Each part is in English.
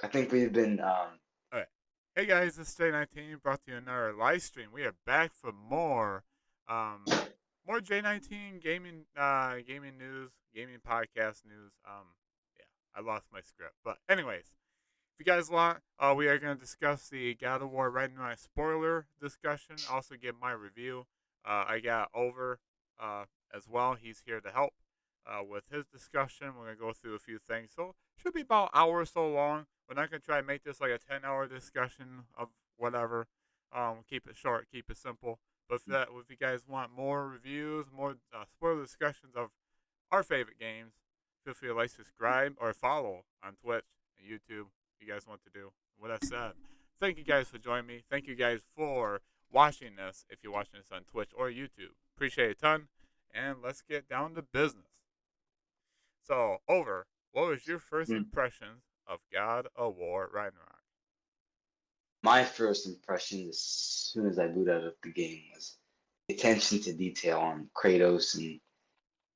I think we've been All right. Hey guys, it's J19 brought to you another live stream. We are back for um, more J19 gaming news, gaming podcast news. Yeah, I lost my script, but anyways, if you guys want, we are going to discuss the God of War Ragnarok spoiler discussion. Also, give my review. I got over uh, as well. He's here to help with his discussion. We're going to go through a few things. So, it should be about an hour or so long. We're not going to try and make this like a 10-hour discussion of whatever. Keep it short, keep it simple. But if you guys want more reviews, more spoiler discussions of our favorite games, feel free to like, subscribe, or follow on Twitch and YouTube you guys want to do. With that said, thank you guys for joining me. Thank you guys for watching this if you're watching this on Twitch or YouTube. Appreciate it a ton. And let's get down to business. So, Over, what was your first mm, impressions of God of War Ragnarok? my first impression as soon as I boot out of the game was the attention to detail on Kratos and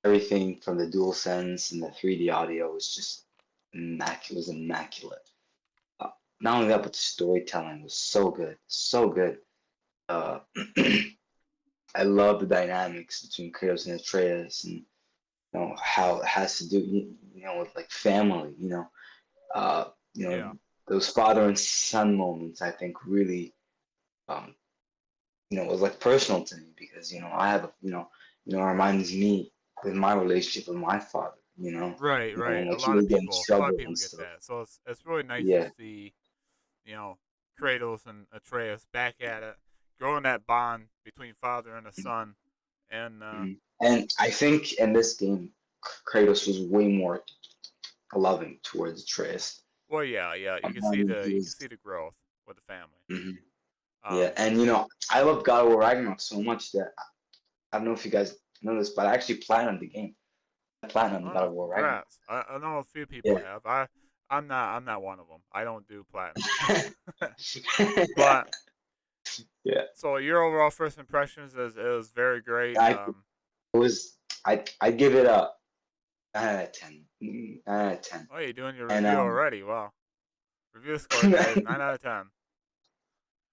everything from the dual sense and the 3D audio was just immaculate. Was immaculate. Uh, Not only that, but the storytelling was so good, so good. Uh, I love the dynamics between Kratos and Atreus, and how it has to do, with like family. Uh, you know, Yeah. those father and son moments. I think really, um, was like personal to me because I have, reminds me with my relationship with my father. Right, right. When A like he lot was of getting people, a lot of trouble people and get stuff. that. So it's really nice to Yeah. see, you know, Kratos and Atreus back at it, growing that bond between father and a son, and Mhm. And I think in this game, Kratos was way more loving towards Atreus. well, yeah, yeah, I mean, he you can was. see the growth with the family. Mhm. Yeah, Um, and I love God of War Ragnarok so much that I don't know if you guys know this, but I actually platinumed the game. I platinumed God oh, of War Ragnarok. congrats! I know a few people Yeah. have. I'm not one of them. I don't do platinum. But Yeah. so your overall first impressions is it was very great. I it was I give it a 9 out of 10. 9 out of 10. Oh, you're doing your And review already. Wow, review score, guys, 9 out of 10.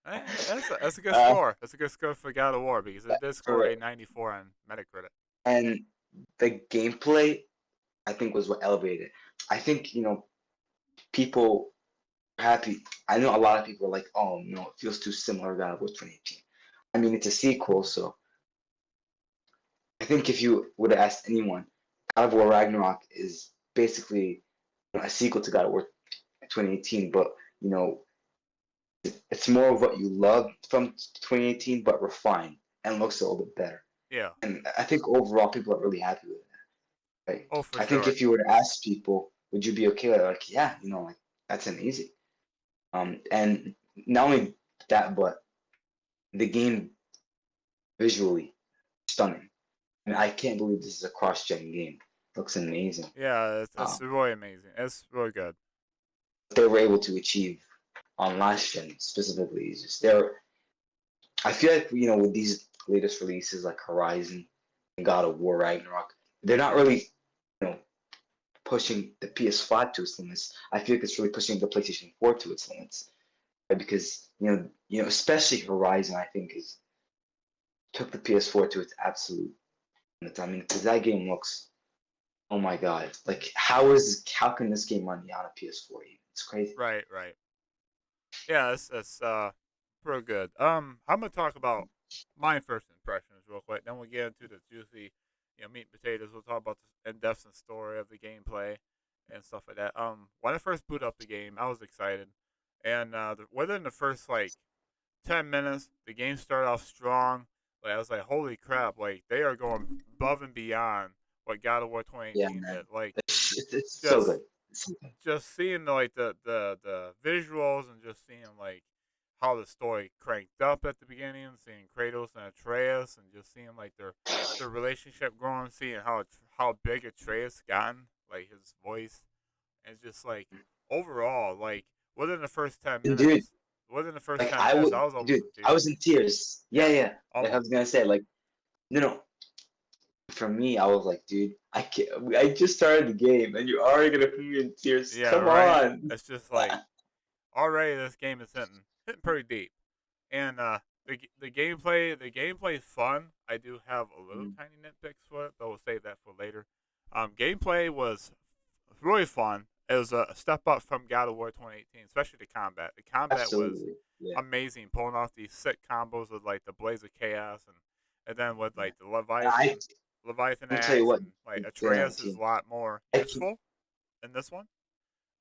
That's a good uh, score. That's a good score for God of War because it did score for a 94 on Metacritic. and the gameplay I think was what elevated it. I think, people are happy. I know a lot of people are like, oh no, it feels too similar to God of War 2018. I mean, it's a sequel, so I think if you would have asked anyone, God of War Ragnarok is basically a sequel to God of War 2018, but you know, it's more of what you loved from 2018, but refined and looks a little bit better. Yeah. And I think overall, people are really happy with it. Right? Oh, for I think sure. if you were to ask people, would you be okay with it? Like, yeah, like that's amazing. And not only that, but the game visually stunning. And I can't believe this is a cross-gen game. Looks amazing. Yeah, it's Um, really amazing. It's really good. what they were able to achieve on last gen specifically is just they're. I feel like with these latest releases like Horizon and God of War Ragnarok, they're not really you know pushing the PS5 to its limits. I feel like it's really pushing the PlayStation 4 to its limits, right? Because especially Horizon, I think is took the PS4 to its absolute limits. I mean, because that game looks, oh my god, like how can this game run on a PS4 even? It's crazy. Right, right. Yeah, it's pretty good. I'm gonna talk about my first impressions real quick. Then we'll get into the juicy, meat and potatoes. We'll talk about the in-depth and story of the gameplay and stuff like that. When I first boot up the game, I was excited, and within the first like 10 minutes, the game started off strong. Like I was like, holy crap! Like they are going above and beyond what God of War Yeah, 2018 man, did. Like it's so just good. It's so good. just seeing like the visuals and just seeing like how the story cranked up at the beginning, seeing Kratos and Atreus, and just seeing like their relationship growing, seeing how big Atreus gotten, like his voice, and just like overall, like within the first ten And dude, minutes, within the first like ten I minutes, would, I was almost dude, in I was tears. in tears. Yeah, Yeah, yeah. Like I was almost. gonna say, like, no, for me, I was like, dude, I can't. I just started the game, and you're already gonna put me in tears. Yeah, Come right. on. It's just like already this game is hitting pretty deep. And the gameplay is fun. I do have a little Mm. tiny nitpicks for it, but we'll save that for later. Gameplay was really fun. It was a step up from God of War 2018, especially the combat. The combat was Absolutely. Yeah. amazing, pulling off these sick combos with like the Blaze of Chaos and then with Yeah. like the I Leviathan will tell you axe what, and like in Atreus is 2019, a lot more I can, useful in this one.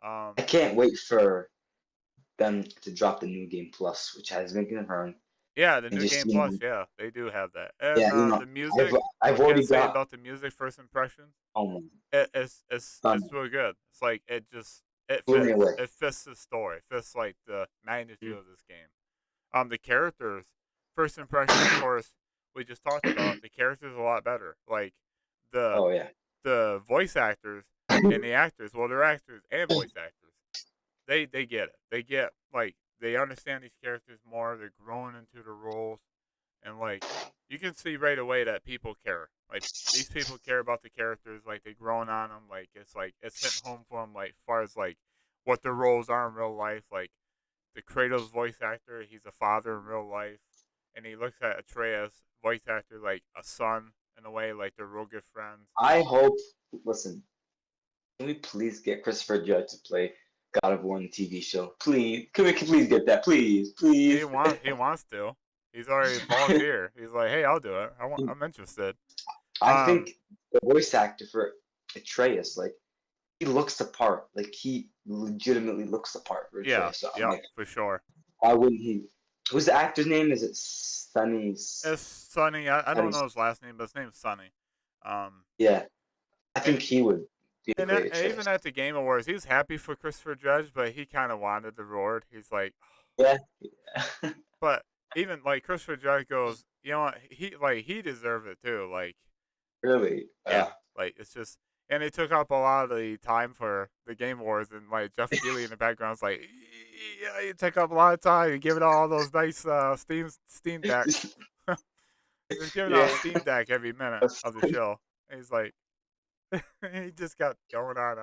Um, I can't wait for them to drop the new game plus, which has been confirmed, Yeah, the and new just game plus, yeah, they do have that. And yeah, the I've music, I've what can I already say got about the music? First impressions, oh my it's done really good. It's like it blew me fits. away. It fits the story. It fits like the magnitude Mm. of this game. The characters, first impression, of course, we just talked about. The characters are a lot better. Like the Oh yeah. the voice actors and the actors. Well, they're actors and voice actors. They get it. They get like they understand these characters more. They're growing into the roles and like you can see right away that people care. Like these people care about the characters. Like they grown on them. Like it's hitting home for them. Like as far as like what their roles are in real life. Like the Kratos voice actor, he's a father in real life, and he looks at Atreus voice actor like a son in a way. Like they're real good friends. I hope. Listen, can we please get Christopher Judge to play God of War in the TV show? Please, can we please get that? Please, please. He wants to. He's already volunteered. He's like, hey, I'll do it. I'm interested. I Um, think the voice actor for Atreus, like he looks the part. Like he legitimately looks the part for yeah, Atreus. So I'm yeah, like, for sure. why wouldn't he? Who's the actor's name? Is it Sunny? It's Sonny. I don't Sunny. know his last name, but his name's Sonny. Um, Yeah, I and think he would be a great and even Atreus. at the Game Awards, he was happy for Christopher Judge, but he kind of wanted the reward. He's like, Yeah, but even like Christopher Judge goes, you know what? He deserved it too. Like, really. yeah, like it's just, and it took up a lot of the time for the Game Awards, and like Jeff Keighley in the background's like, yeah, it took up a lot of time. You give it all those nice Steam decks. He's just giving out Yeah. Steam Deck every minute of the show. And he's like, he just got going on.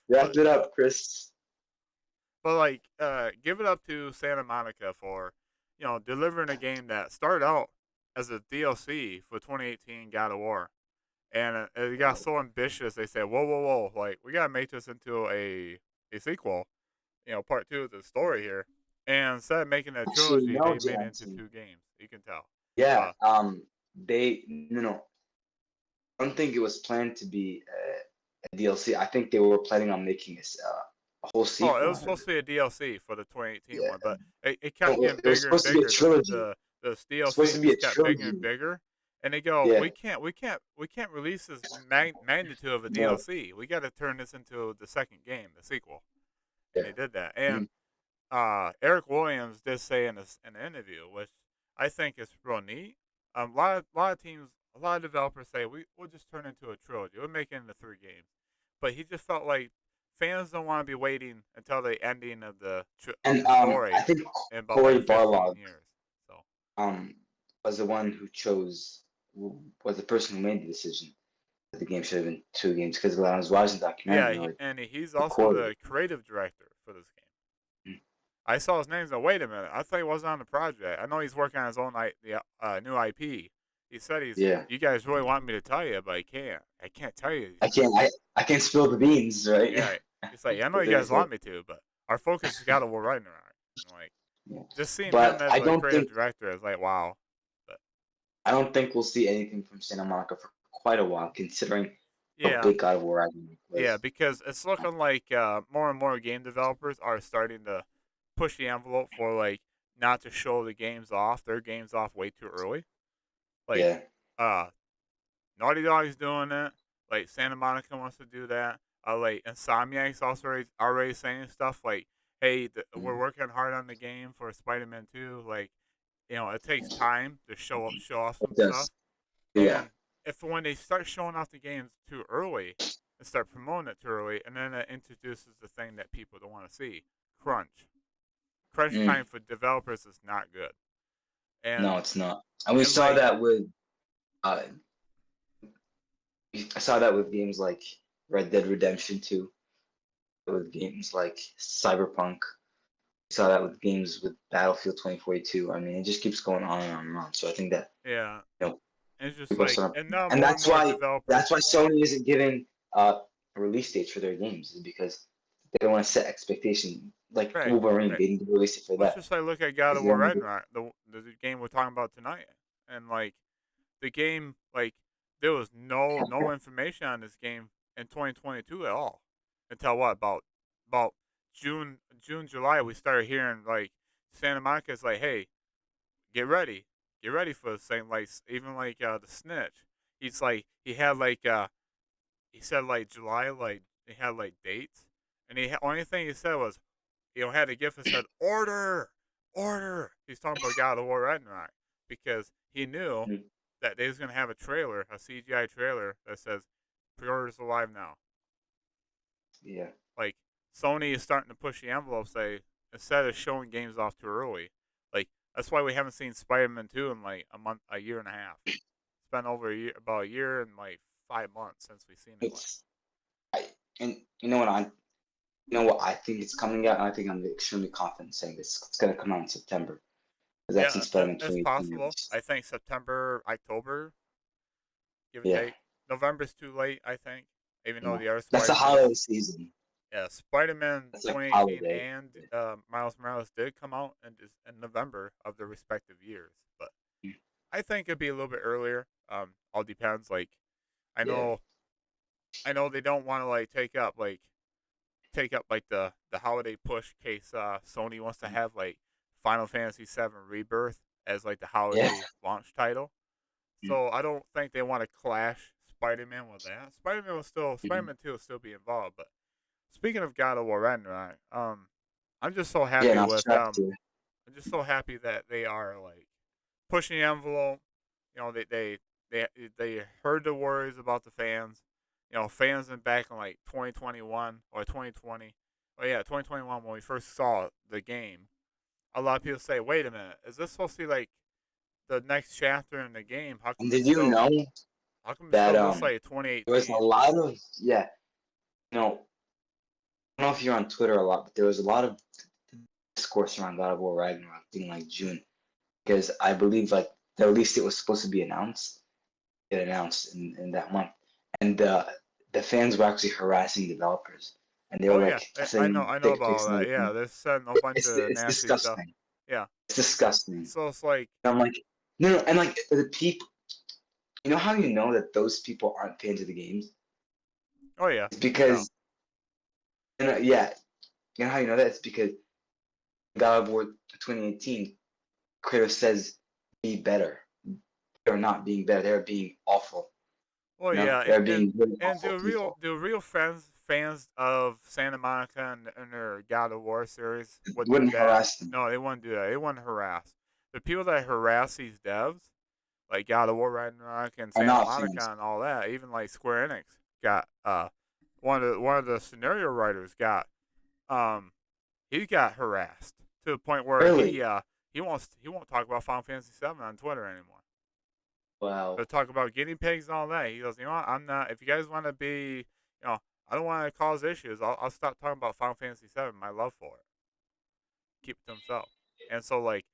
Wrap But it up, Chris. like, give it up to Santa Monica for, delivering a game that started out as a DLC for 2018 God of War, and it got so ambitious. They said, whoa, whoa, whoa, like we gotta make this into a sequel, part two of the story here. And instead of making a Actually, trilogy, no, they made it into J19. two games. You can tell. Yeah. Uh, They no. I don't think it was planned to be a DLC. I think they were planning on making a whole Oh, it sequel was out of supposed it. to be a DLC for the 2018 Yeah. one, but it No, kept getting it was bigger and supposed to be a bigger. trilogy. The It's supposed DLC to be a just got bigger and trilogy. bigger, and they go, Yeah. we can't release this magnitude of a No. DLC. We got to turn this into the second game, the sequel, and Yeah. they did that. And Mm. Eric Williams did say in an interview, which I think is real neat. A lot of teams, a lot of developers say we'll just turn it into a trilogy. We'll make it into 3 games, but he just felt like fans don't want to be waiting until the ending of And the I story think in about like Corey 15 Barlog years. So um was the one who chose was the person who made the decision that the game should have been 2 games because when I was watching the yeah, documentary, like and he's the also Corey. the creative director for this game. Mm. I saw his name. So wait a minute, I thought he wasn't on the project. I know he's working on his own new IP. He said Yeah. you guys really want me to tell you, but I can't. I can't tell you. I can't I can't spill the beans, right? Yeah, he's like, I know As you they guys say. want me to, but our focus has got to War Ragnarok. And like, Yeah. just seeing him But as a creative director is like, wow. But I don't think we'll see anything from Santa Monica for quite a while, considering how yeah, big God of War Ragnarok yeah, was. because it's looking like more and more game developers are starting to push the envelope for like not to show the games off, their games off way too early. Like, Yeah. uh, Naughty Dog's doing it. Like Santa Monica wants to do that. Like Insomniac's also already saying stuff like, "Hey, we're Mm. working hard on the game for Spider-Man 2. Like, it takes time to show off some It stuff. does. Yeah. And if when they start showing off the games too early and start promoting it too early, and then it introduces the thing that people don't want to see, crunch. Crunch Mm. time for developers is not good. No, And it's not. And we and saw like that with uh I saw that with games like Red Dead Redemption 2, with games like Cyberpunk. saw that with games with Battlefield 2042. I mean, it just keeps going on and on and on. So I think that Yeah, you know it's just people like, start, and now and more and that's more why developers. Sony isn't giving release dates for their games is because they don't want to set expectation. Like Right, Wolverine, right. they didn't release it for Let's that just like look at God because of they War don't. Ragnarok, the game we're talking about tonight, and like the game, like there was no information on this game in 2022 at all until what about June July we started hearing like Santa Monica's like, hey, get ready, get ready for this thing. Like even like the snitch, he's like he said like July, like he had like dates, and only thing he said was, had a gift that said order, order. He's talking about God of War Ragnarok because he knew Mhm. that they was gonna have a trailer, a CGI trailer that says pre-orders alive now. Yeah, Like Sony is starting to push the envelope, say instead of showing games off too early. Like that's why we haven't seen Spider-Man 2 in like a year and a half. It's been over a year, about a year and like 5 months since we've seen it. Like, it's I and you know what I think it's coming out. And I think I'm extremely confident saying this. It's gonna come out in September because that's in yeah, Spider-Man it's 2018 possible. release. I think September, October, give or Yeah, take. November's too late, I think. Even though yeah, the other that's the Spider-Man's, holiday season. yeah, Spider-Man That's like 2018 holiday. and Miles Morales did come out in November of their respective years. But I think it'd be a little bit earlier. All depends. Like, I Yeah. know, I know they don't want to like take up like the holiday push case. Sony wants to have like Final Fantasy VII Rebirth as like the Yeah. holiday launch title. So I don't think they want to clash Spider-Man with that. Mhm. Spider-Man 2 will still be involved. But speaking of God of War Ragnarok, I'm just so Yeah, and happy with abstract. I'm just so happy that they are like pushing the envelope. You know, they they heard the worries about the fans. You know, fans in back in like 2021 or 2020. Oh yeah, 2021 when we first saw the game. A lot of people say, "Wait a minute, is this supposed to be like the next chapter in the game? And did you know How come it that still looks like there was a 2018?" lot of you know I don't know if you're on Twitter a lot, but there was a lot of discourse around God of War Ragnarok being like June because I believe like the release date was supposed to be get announced in that month, and the fans were actually harassing developers, and they were Oh yeah, like I sending know dick about pics all and that. everything. Yeah, they're sending a bunch of It's nasty stuff. disgusting. Yeah, It's disgusting. so it's like, And I'm like, no, and like the people, you know how you know that those people aren't fans of the games? oh yeah, It's you can tell. because yeah, you know how you know that? It's because God of War 2018, Kratos says, "Be better." They're not being better. They're being awful. Well, You know, yeah, they're being really and awful people. the real fans of Santa Monica and their God of War series would do Wouldn't that. harass them. No, they wouldn't do that. They wouldn't harass the people that harass these devs, like God of War Ragnarok and Are Santa not Monica fans. and all that. Even like Square Enix got one of the scenario writers got um he got harassed to the point where Really? he won't talk about Final Fantasy VII on Twitter anymore. Wow. They'll talk about guinea pigs and all that. He goes, you know what? I'm not. If you guys want to be, I don't want to cause issues. I'll stop talking about Final Fantasy VII. My love for it. Keep it to himself. And so like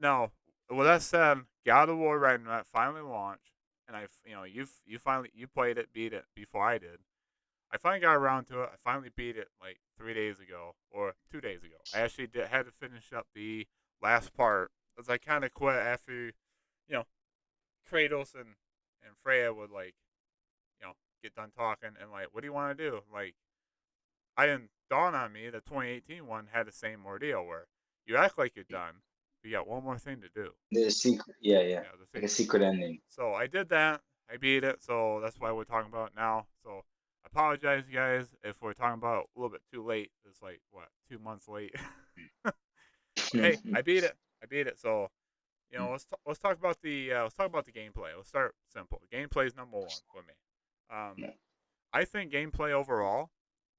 now, with that said, God of War Ragnarok finally launched, and you finally you played it, beat it before I did. I finally got around to it. I finally beat it like 3 days ago or 2 days ago. I actually had to finish up the last part because I kind of quit after know Kratos and Freya would like get done talking and like, what do you want to do? Like, I didn't dawn on me the 2018 one had the same ordeal where you act like you're done, but you got one more thing to do. There's a secret. Yeah, yeah. Yeah, the Like a secret. secret ending. So I did that. I beat it. So that's why we're talking about it now. So I apologize, you guys, if we're talking about it a little bit too late. It's like what 2 months late. But hey, I beat it. I beat it. So let's talk about the gameplay. Let's start simple. Gameplay is number one for me. Um, Yeah, I think gameplay overall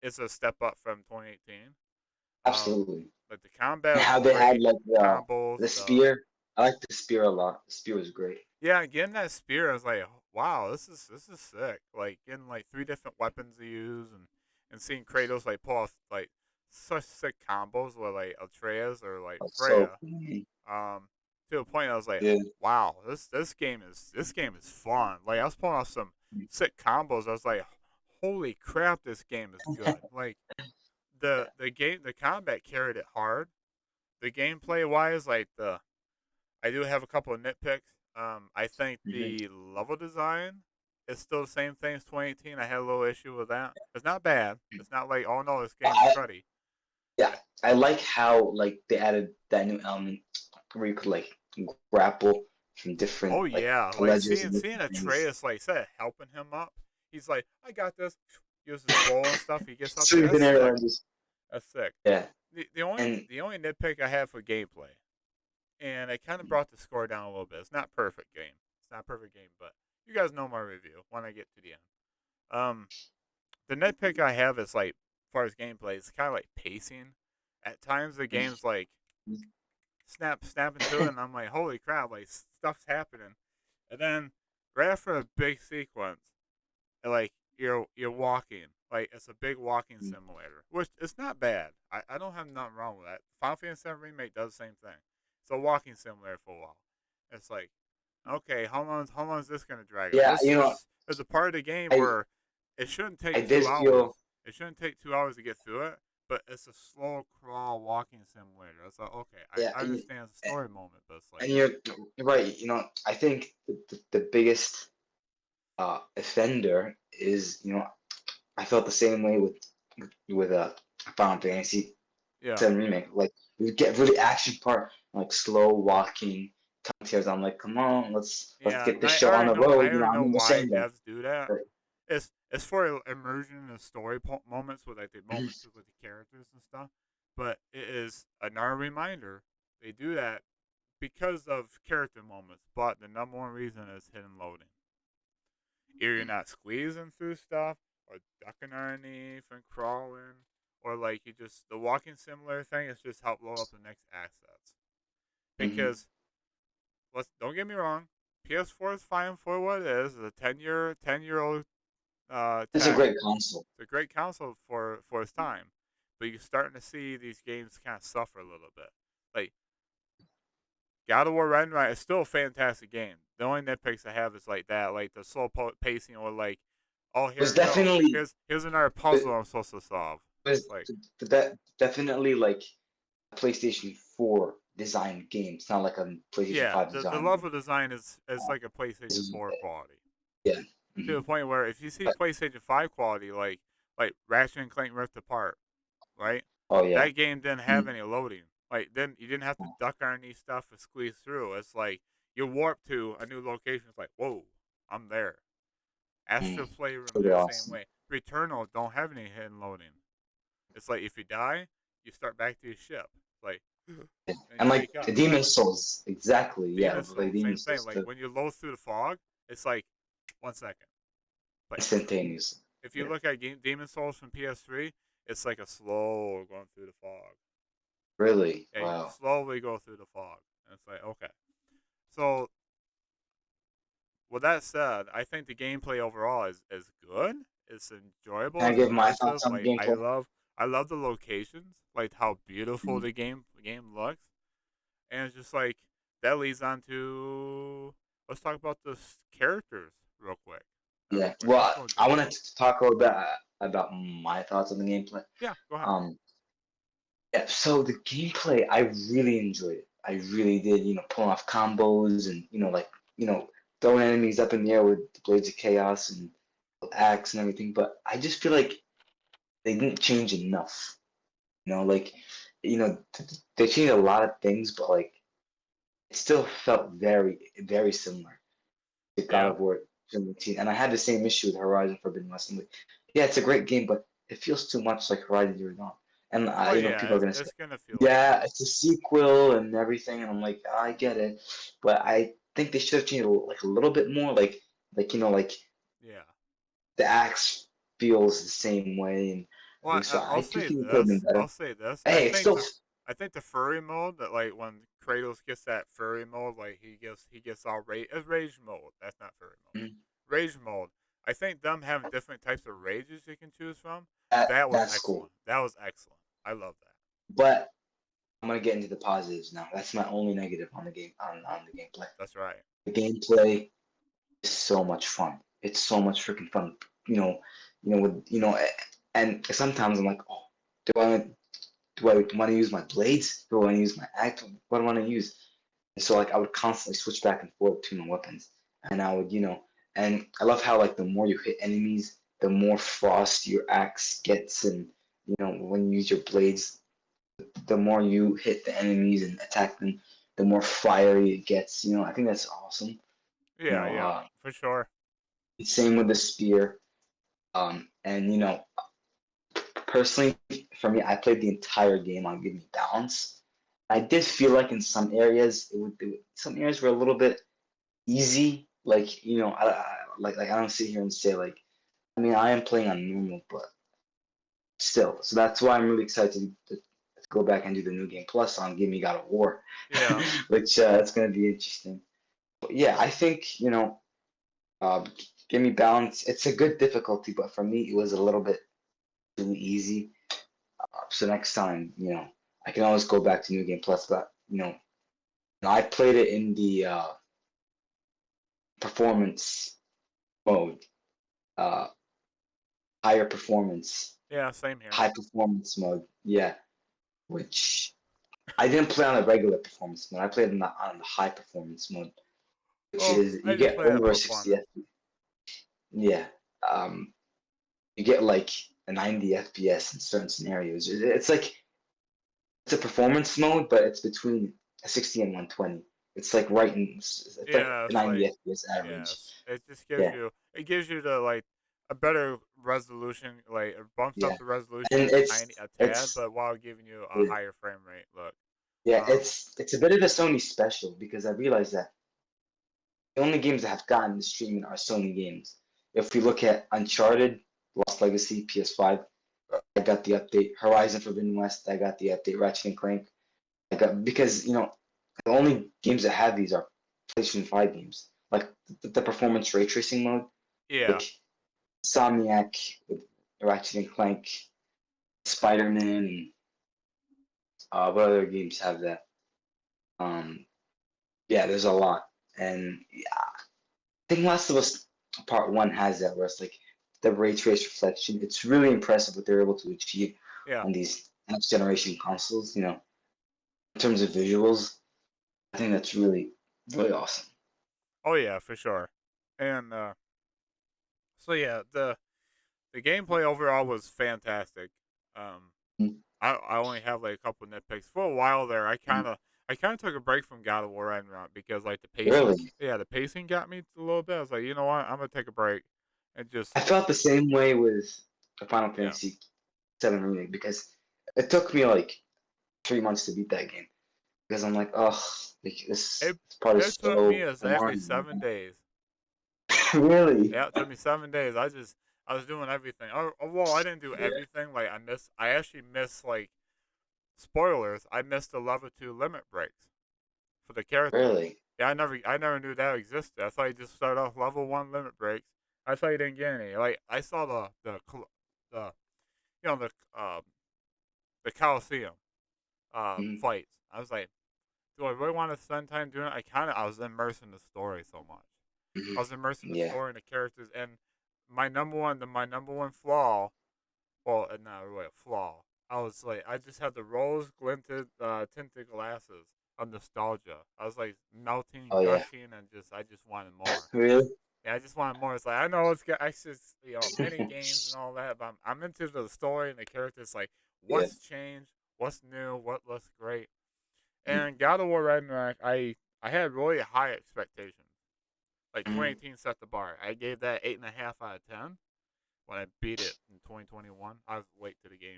is a step up from 2018. absolutely. Like the combat And was how they had great, like combos, the the spear. I like the spear a lot. The spear was great. yeah, getting that spear, I was like, wow, this is sick. Like getting like three different weapons to use and seeing Kratos like pull off like such sick combos with like Atreus or like That's so Freya. funny. Um, to a point I was like, Yeah. wow, this game is fun. Like I was pulling off some sick combos. I was like, holy crap, this game is good. Like the combat carried it hard. The gameplay wise, I do have a couple of nitpicks. I think Mhm. the level design is still the same thing as 2018. I had a little issue with that. It's not bad. It's not like, oh no, this game's I cruddy. Yeah, I like how like they added that new element where you could like grapple from different Oh like yeah, like ledges and seeing different things. Atreus like instead of helping him up, he's like, I got this. Uses his bow and stuff. He gets up there. Sweeping That's sick. ledges. That's sick. Yeah, The only and the only nitpick I have for gameplay, and it kind of brought the score down a little bit. It's not perfect game. It's not a perfect game, but you guys know my review when I get to the end. Um, the nitpick I have is like, as far as gameplay, it's kind of like pacing. At times, the game's like snap into it, and I'm like, holy crap, like stuff's happening, and then right after a big sequence, like you're walking, like it's a big walking simulator, which it's not bad. I don't have nothing wrong with that. Final Fantasy VII Remake does the same thing. It's a walking simulator for a while. It's like, okay, how long is this gonna drag out? yeah, There's a part of the game I where it shouldn't I take did 2 hours. feel It shouldn't take 2 hours to get through it, but it's a slow crawl walking simulator. It's like, okay, yeah, I understand it's a story moment, but it's like, and you're right. I think the biggest offender is I felt the same way with Final Fantasy yeah, VII Remake. Like we get really action part, like slow walking, tears. I'm like, come on, let's yeah, get and this show on the I road. already I'm know in the why same way. devs do that. But, It's for immersion in the story moments with like the mhm, moments with the characters and stuff. But it is another reminder they do that because of character moments. But the number one reason is hidden loading. Either you're not squeezing through stuff, or ducking underneath and crawling, or like you just the walking simulator thing is just help load up the next assets. mhm. Because let's don't get me wrong, PS4 is fine for what it is. It's a 10 year old It's a tech. great console. It's a great console for its time, but you're starting to see these games kind of suffer a little bit. Like God of War Ragnarok is still a fantastic game. The only nitpicks I have is like that, like the slow pacing, or like, oh It was here you go, definitely here's another it puzzle I'm supposed to solve. was It's like, definitely like a PlayStation 4 designed game. It's not like a PlayStation yeah, 5 the designed game. level design is like a PlayStation It's- 4 quality, yeah. to Mhm. the point where if you see But, PlayStation 5 quality, like Ratchet and Clank Rift Apart, right? oh yeah. That game didn't have Mhm. any loading. Like then you didn't have to duck underneath stuff and squeeze through. It's like you warp to a new location. It's like, whoa, I'm there. Astro Mhm. Playroom Pretty there, same awesome. way. Returnal don't have any hidden loading. It's like if you die, you start back to your ship. Like Yeah. and And you like wake up. Demon Souls, exactly. Yeah, Demon like Soul, Demon same thing. Souls Like too. when you load through the fog, it's like 1 second. Like Instantaneously. if you Yeah. look at Demon Souls from PS3, it's like a slow going through the fog. Really? Yeah, you Wow. slowly go through the fog. And it's like, okay. So with that said, I think the gameplay overall is good. It's enjoyable. Can I It's give my immersive. thoughts on the Like gameplay? I love the locations. Like how beautiful Mhm. the game looks. And it's just like that leads on to let's talk about the characters real quick. Real Yeah. quick. Well, Let's go I into it. wanted to talk a little bit about my thoughts on the gameplay. Yeah, go ahead. Um, yeah, so the gameplay, I really enjoyed it. I really did, pulling off combos and, throwing enemies up in the air with the Blades of Chaos and axe and everything. But I just feel like they didn't change enough. Like, they changed a lot of things, but like it still felt very, very similar to God Yeah. of War 17. And I had the same issue with Horizon Forbidden West. I'm like, yeah, it's a great game, but it feels too much like Horizon Zero Dawn. And Well, yeah, people are gonna say, it's gonna feel like yeah, that. it's a sequel and everything, and I'm like, I get it, but I think they should have changed like a little bit more, like Yeah. the axe feels the same way, and Well, so I'll I do say think it could have been this. better. I'll say this. Hey, it's still, I think the furry mode that like when Kratos gets that furry mode, like he gets all rage mode. That's not furry mode. mm, Rage mode. I think them having different types of rages you can choose from. that That was that's cool. excellent. That was excellent. I love that. But I'm gonna get into the positives now. That's my only negative on the game on the gameplay. That's right. The gameplay is so much fun. It's so much freaking fun. You know, and sometimes I'm like, oh, do I do I want to use my blades? Do I want to use my axe? What do I want to use? And so like I would constantly switch back and forth between my weapons, and I would and I love how like the more you hit enemies, the more frost your axe gets, and when you use your blades, the more you hit the enemies and attack them, the more fiery it gets. I think that's awesome. You Yeah, know, yeah, uh, for sure. same with the spear. And personally, for me, I played the entire game on Give Me Balance. I did feel like in some areas some areas were a little bit easy. Like I don't sit here and say like, I mean, I am playing on normal, but still. So that's why I'm really excited to go back and do the new game plus on Give Me God of War, Yeah, which it's going to be interesting. But yeah, I think uh, Give Me Balance. It's a good difficulty, but for me, it was a little bit too easy. So next time, I can always go back to New Game Plus, but I played it in the performance mode, uh, higher performance, yeah, same here. high performance mode. Yeah, which I didn't play on the regular performance mode. I played on the high performance mode, which Oh, is I you just get play that over 60 performance. FPS. Yeah, um, you get like a 90 FPS in certain scenarios. It's like it's a performance mode, but it's between a 60 and 120. It's like it's like Yeah, a it's 90 like FPS average. yes, it just Yeah, gives you the like a better resolution. Like it bumps up yeah, the resolution and a tad, but while giving you a yeah, higher frame rate. Look, yeah, um, it's a bit of a Sony special because I realized that the only games that have gotten the streaming are Sony games. If we look at Uncharted, Lost Legacy, PS5, I got the update. Horizon Forbidden West, I got the update. Ratchet and Clank, I got because the only games that have these are PlayStation 5 games. Like the performance ray tracing mode, yeah. like Insomniac with Ratchet and Clank, Spider-Man, and what other games have that? Um, yeah, there's a lot, and yeah, I think Last of Us Part One has that, where it's like the ray trace reflection. It's really impressive what they're able to achieve Yeah. on these next generation consoles. In terms of visuals, I think that's really, really awesome. Oh yeah, for sure. And so yeah, the gameplay overall was fantastic. Um, Mm. I only have like a couple nitpicks. For a while there, Mm. I kind of took a break from God of War Ragnarok because like Really, the pacing got me a little bit. I was like, you know what, I'm gonna take a break and just I felt the same way with the Final yeah. Fantasy VII remake because it took me like 3 months to beat that game because I'm like, oh, like, It this part is it took me so exactly boring. 7 days. Really? Yeah, it took me 7 days. I was doing everything. Well, I didn't do Yeah. everything. Like I actually missed like spoilers. I missed the level 2 limit breaks for the characters. Really? Yeah, I never knew that existed. I thought you just started off level 1 limit breaks. I thought you didn't get any. Like I saw the you know the Coliseum Mm-hmm. fights. I was like, do I really want to spend time doing it? I was immersed in the story so much. I was immersed in the Yeah. story and the characters, and my number one flaw, well, not really a flaw. I was like, I just had the rose glinted tinted glasses of nostalgia. I was like melting, Oh yeah. gushing, and I just wanted more. Really? Yeah, I just wanted more. It's like I know it's got I should mini games and all that, but I'm into the story and the characters. Like, Yeah. what's changed? What's new? What looks great? Mm-hmm. And God of War Ragnarok, I had really high expectations. Like Mm-hmm. 2018 set the bar. I gave that 8.5 out of 10 when I beat it in 2021. I was late to the game.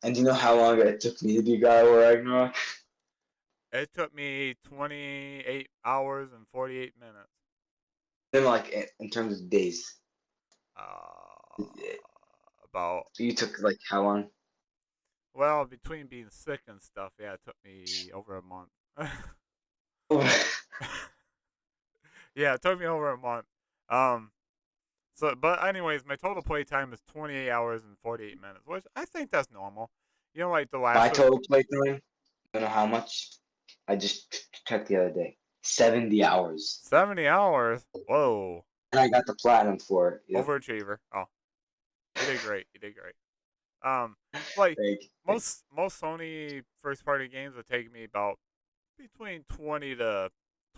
And you know how long it took me to beat God of War Ragnarok? It took me 28 hours and 48 minutes. Then like in terms of days, About you took like how long? well, between being sick and stuff, yeah, it took me over a month. Yeah, it took me over a month. Um, but anyways, my total play time is 28 hours and 48 minutes, which I think that's normal. You know, like the My last total playtime, I don't know how much. I just checked the other day. 70 hours. 70 hours. Whoa, And I got the platinum for it. Yep. overachiever. Oh, you did great. You did great. Um, like Thank you. most Sony first party games would take me about between 20 to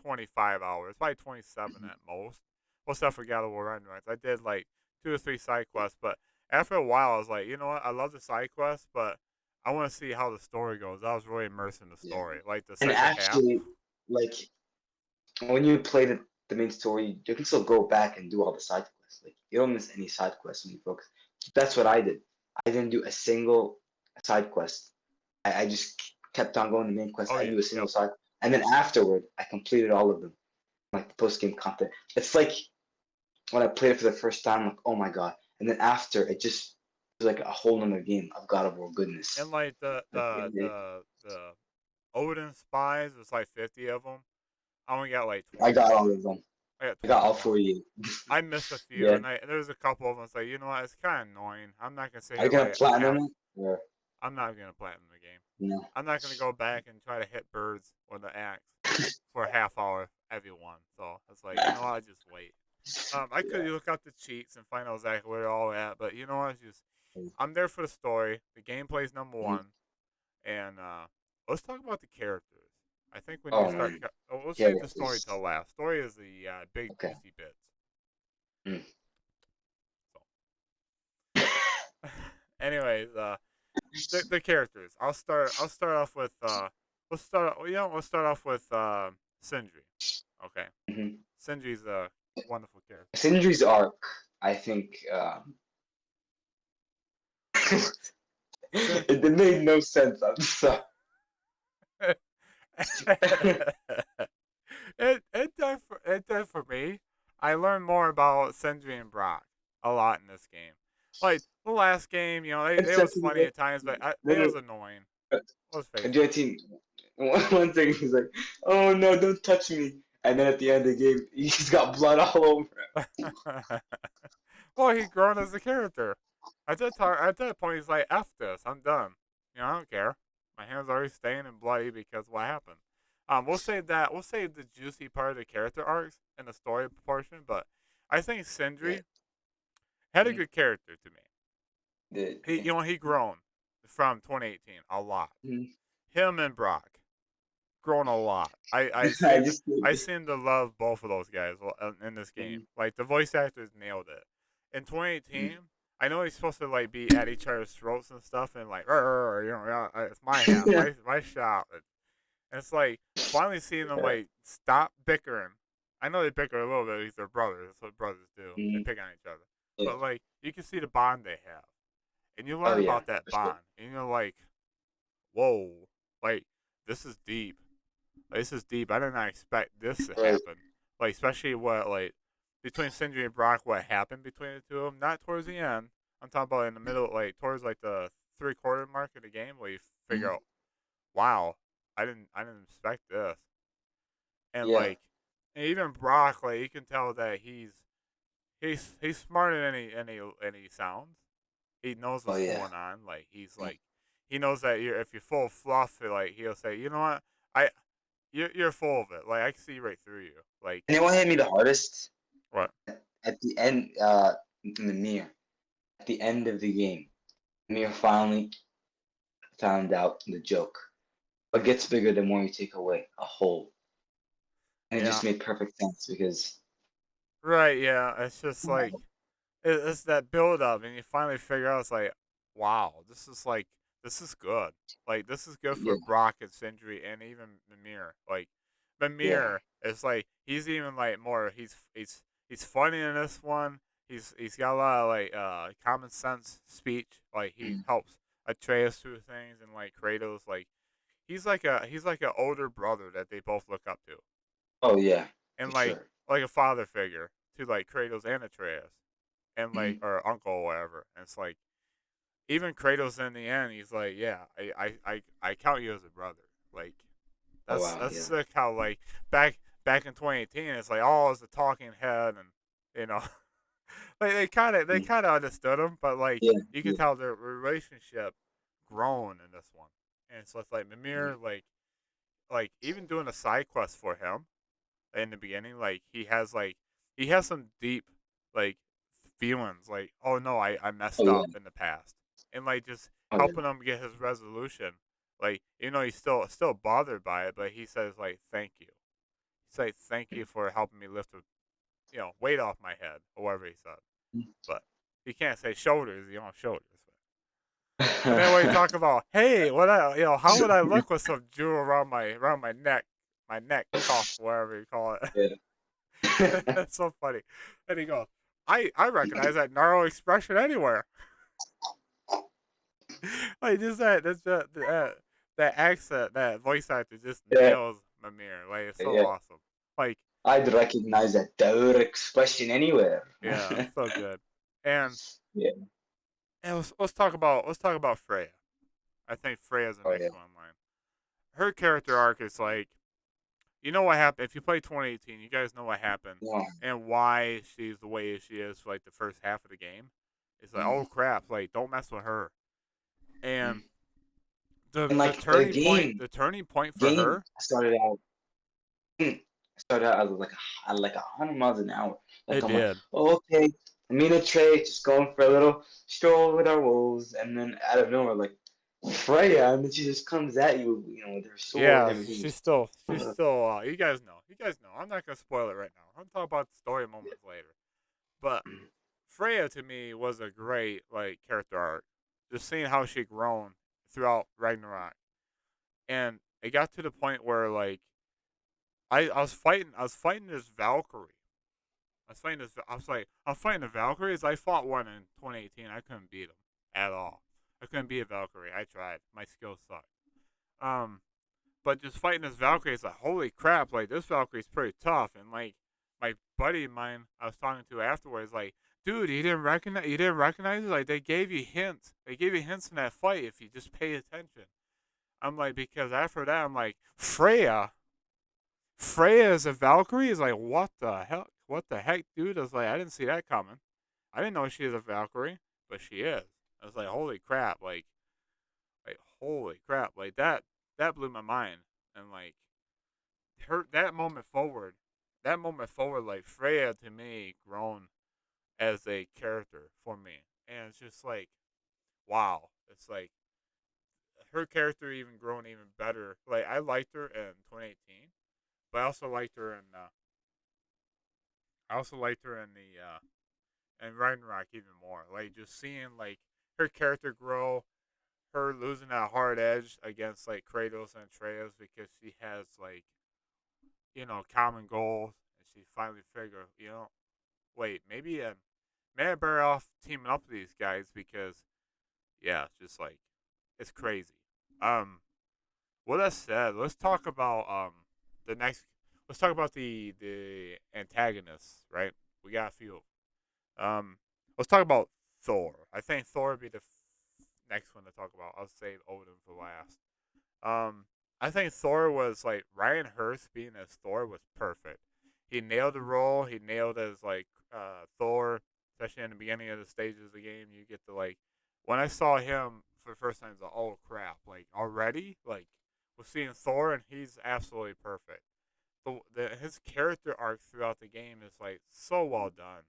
25 hours, probably 27 at most. Well, stuff for God of War Ragnarok. I did like 2 or 3 side quests, but after a while, I was like, you know what? I love the side quests, but I want to see how the story goes. I was really immersed in the Yeah. story. Like the And second half. actually, like when you play the main story, you can still go back and do all the side quests. Like you don't miss any side quests when you focus. That's what I did. I didn't do a single side quest. I just kept on going to main quest. Oh I didn't yeah, do a single yep. side, and then afterward, I completed all of them, like the post game content. It's like when I played it for the first time, like oh my god, and then after it just was like a whole nother game of God of War And goodness. like Like the Odin spies, it's like 50 of them. I only got like I got all 21. of them. I got I got all 21. 48. I missed a few, Yeah. and there's a couple of them. It's like, you know what? It's kind of annoying. I'm not gonna sit Are you here gonna like a half. platinum it or I'm not gonna platinum the game. no? I'm not gonna go back and try to hit birds with the axe for a half hour every one. So it's like, you know what? I just wait. I could Yeah. look up the cheats and find out exactly where they're all at, but you know what? It's just I'm there for the story. The gameplay's number Mhm. one, and let's talk about the characters. I think we need to Oh start. man. We'll Yeah, save the story till this. last. Story is the big Okay. juicy bits. Mm. So, anyways, the characters. I'll start off with let's start off with Sindri. Okay, Mhm. Sindri's a wonderful character. Sindri's arc, I think, Sin- it made no sense. I'm sorry. it did for me. I learned more about Sindri and Brock a lot in this game. Like the last game, they Except was funny at times, but no, they no, was annoying. no. Let's face it. J19, one thing he's like, "Oh no, don't touch me," and then at the end of the game, he's got blood all over Well, he grown as a character. At that point, he's like, "F this, I'm done." I don't care. My hands are already stained and bloody because what happened. We'll save that. We'll save the juicy part of the character arcs and the story portion. But I think him. Sindri had a Yeah. good character to me. The, He grown from 2018 a lot. Mhm. Him and Brock grown a lot. I just I seem to love both of those guys in this game. Mhm. Like the voice actors nailed it. In Mhm. 2018, I know he's supposed to like be at each other's throats and stuff, and like, yeah, it's my half, my shot. And it's like finally seeing them like stop bickering. I know they bicker a little bit because they're brothers. That's what brothers do. They Mhm. pick on each other. Yeah. But like you can see the bond they have, and you Oh learn yeah, about that for sure. bond, and you're like, whoa, like this is deep. Like, this is deep. I did not expect this to Right. happen. Like, especially what, like, between Sindri and Brock, what happened between the two of them. Not towards the end. I'm talking about in the middle, like, towards, like, the three-quarter mark of the game where you figure Mhm. out, wow, I didn't expect this. And, Yeah. like, and even Brock, like, you can tell that he's smarter than he sounds. He knows Oh what's yeah. going on. Like, he's, Yeah. like, he knows that if you're full of fluff, like, he'll say, you know what? I you're full of it. Like I can see right through you. Like And you know what hit me the hardest? what? At the end, in the mirror. At the end of the game, Mir finally found out the joke. What gets bigger the more you take away? A hole. And it Yeah. just made perfect sense because Right. Yeah. It's just like it's that build up, and you finally figure out it's like, wow, this is good. Like this is good yeah, for Brock and Sindri and even Mimir. Like yeah, Mimir is like he's even like more. He's funny in this one. He's got a lot of like common sense speech. Like he mm, helps Atreus through things and like Kratos. Like he's like an older brother that they both look up to, oh yeah, for and sure. like a father figure to like Kratos and Atreus, and like Mhm. or uncle or whatever. And it's like even Kratos in the end, he's like, yeah, I count you as a brother. Like Oh wow, that's yeah, sick how like back in 2018, it's like oh, it's a talking head, and you know, like they mm, kind of understood him, but like yeah, you could yeah, tell their relationship grown in this one, and so it's like Mimir, like even doing a side quest for him in the beginning, like he has some deep like feelings, like oh no, I Oh messed yeah. up in the past, and like just Oh yeah. helping him get his resolution. Like he's still bothered by it, but he says like thank you. He says thank you for helping me lift a weight off my head, or whatever he said. But he can't say shoulders. You don't have shoulders. And then when you talk about, hey, how would I look with some jewel around my neck cuff, whatever you call it. Yeah. That's so funny. And he goes, I recognize that gnarly expression anywhere. Like just that accent, that voice actor just Yeah. nails Mimir. Like it's so Yeah. awesome. Like I'd recognize that dour expression anywhere. yeah, so good. And Yeah. let's talk about Freya. I think Freya's the Oh next yeah. one in line. Her character arc is like, you know what happened. If you play 2018, you guys know what happened Yeah. and why she's the way she is for like the first half of the game. It's like, oh Mm. crap, like don't mess with her. And Mm. the And the like the turning point, game, the turning point for game her, started out. Started out at like 100 miles an hour. Like it I'm like, did. oh, okay, me and Trey just going for a little stroll with our wolves, and then out of nowhere, like Freya, and then she just comes at you, with her sword and Yeah, everything. she's still. You guys know. I'm not gonna spoil it right now. I'm talking about the story moments later. But Freya to me was a great like character arc. Just seeing how she grown throughout Ragnarok, and it got to the point where like I was fighting this Valkyrie. I'm fighting the Valkyries. I fought one in 2018. I couldn't beat him at all. I couldn't beat a Valkyrie. I tried. My skills sucked. Um, but just fighting this Valkyrie is like, holy crap! Like this Valkyrie's pretty tough. And like my buddy of mine, I was talking to afterwards, like, dude, you didn't recognize it. Like they gave you hints. They gave you hints in that fight if you just pay attention. I'm like, because after that, I'm like, Freya is a Valkyrie? Is like, what the hell? What the heck, dude? I was like, I didn't see that coming. I didn't know she was a Valkyrie, but she is. I was like, holy crap! Like holy crap! Like that blew my mind. And like her that moment forward, like Freya to me grown as a character for me, and it's just like, wow. It's like her character even grown even better. Like I liked her in 2018, but I also liked her in the and Ragnarok even more. Like just seeing like her character grow, her losing that hard edge against like Kratos and Atreus because she has like common goals, and she finally figured wait maybe I better off teaming up with these guys because yeah, it's just like it's crazy. Um, with that said, let's talk about the next. Let's talk about the antagonists. Right, we got a few. Um, let's talk about Thor. I think Thor would be the next one to talk about. I'll save Odin for last. I think Thor was like Ryan Hurst being as Thor was perfect. He nailed the role. He nailed as like Thor, especially in the beginning of the stages of the game. You get to like when I saw him for the first time, I was like, oh crap! Like already, like we're seeing Thor, and he's absolutely perfect. His character arc throughout the game is like so well done.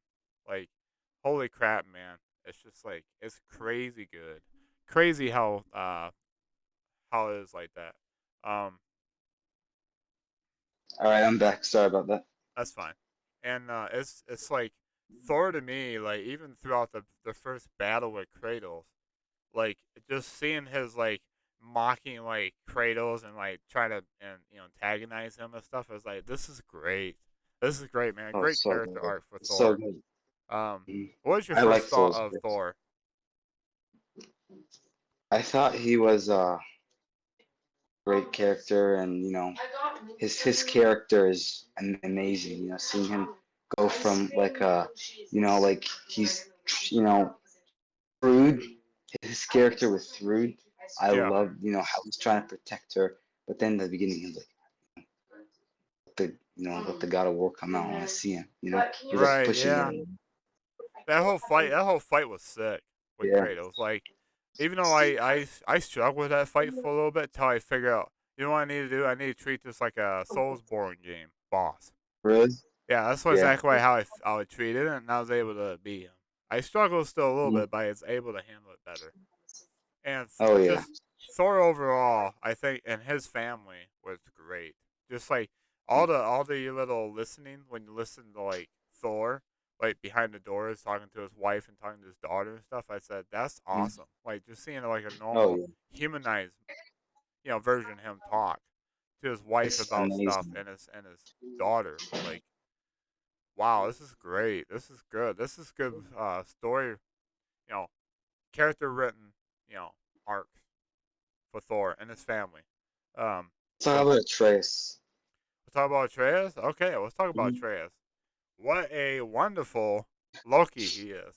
Like, holy crap, man! It's just like it's crazy good, crazy how it is like that. Um, All right, I'm back. Sorry about that. that's fine. And it's like Thor to me, like even throughout the first battle with Kratos, like just seeing his like mocking like Kratos and like trying to antagonize him and stuff. I was like, this is great. This is great, man. Oh, Great so character good. arc for So Thor. good. Mm. What was your I like first thought Thor's of bits. Thor? I thought he was a great character, and his character is amazing. Seeing him go from like like he's Rude. His character was Rude. I Yeah, love how he's trying to protect her, but then in the beginning he's like, let the God of War come out. I want to see him. He's like right. pushing Yeah, her. that whole fight was sick with Yeah. Kratos. Like even though I struggle with that fight for a little bit till I figure out, you know what I need to do? I need to treat this like a Soulsborne game boss. Really? Yeah, that's Yeah. exactly how I would treat it, and I was able to beat him. I struggle still a little Mhm. bit, but I was able to handle it better. And Oh yeah. just Thor overall, I think, and his family was great. Just like all the little listening when you listen to like Thor, like behind the doors talking to his wife and talking to his daughter and stuff. I said that's Mhm. awesome. Like just seeing like a Oh normal yeah. humanized, version of him talk to his wife It's about stuff amazing. and his daughter. Like wow, this is great. This is good. This is good story. You know, character written. You know, arc for Thor and his family. Talk So about Trace. we'll talk about Atreus. Okay, let's talk about Mhm. Atreus. What a wonderful Loki he is.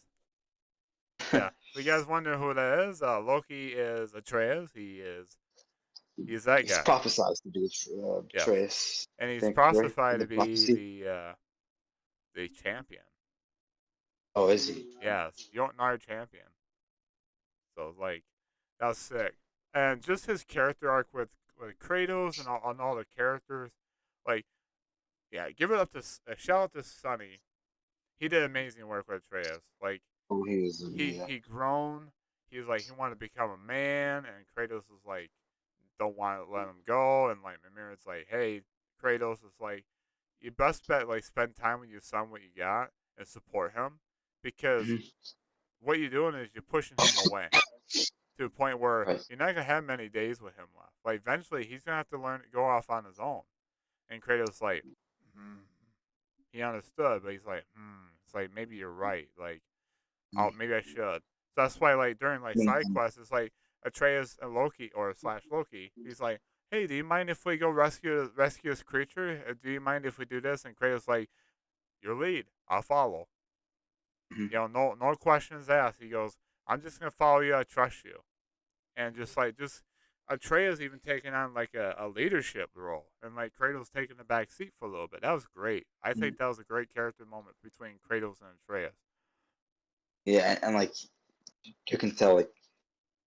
Yeah. If you guys wonder who that is, Loki is Atreus. He's that It's guy. prophesied to be Yes. Trace. And I he's think right in prophesied the to be prophecy. the champion. Oh, is he? Yes, Jotnar champion. So it's like that was sick. And just his character arc with Kratos and all the characters, like yeah, give it up to a shout out to Sonny. He did amazing work with Atreus. Like Oh, he was. he Yeah. he grown. He was like he wanted to become a man, and Kratos was like don't want to let him go, and like Mimir's like, hey, Kratos is like, you best bet like spend time with your son, what you got, and support him, because Mhm. what you're doing is you're pushing him away to a point where Right. you're not gonna have many days with him left. Like eventually he's gonna have to learn to go off on his own. And Kratos like, hmm. He understood, but he's like, it's like maybe you're right. Like, oh, maybe I should. So that's why, like, during like side Mhm. quests, it's like Atreus and Loki or slash Loki. He's like, hey, do you mind if we go rescue this creature? Do you mind if we do this? And Kratos like, your lead, I'll follow. Mhm. No questions asked. He goes, I'm just gonna follow you. I trust you. And just Atreus even taking on like a leadership role, and like Kratos taking the back seat for a little bit. That was great. I Mhm. think that was a great character moment between Kratos and Atreus. Yeah, and like you can tell, like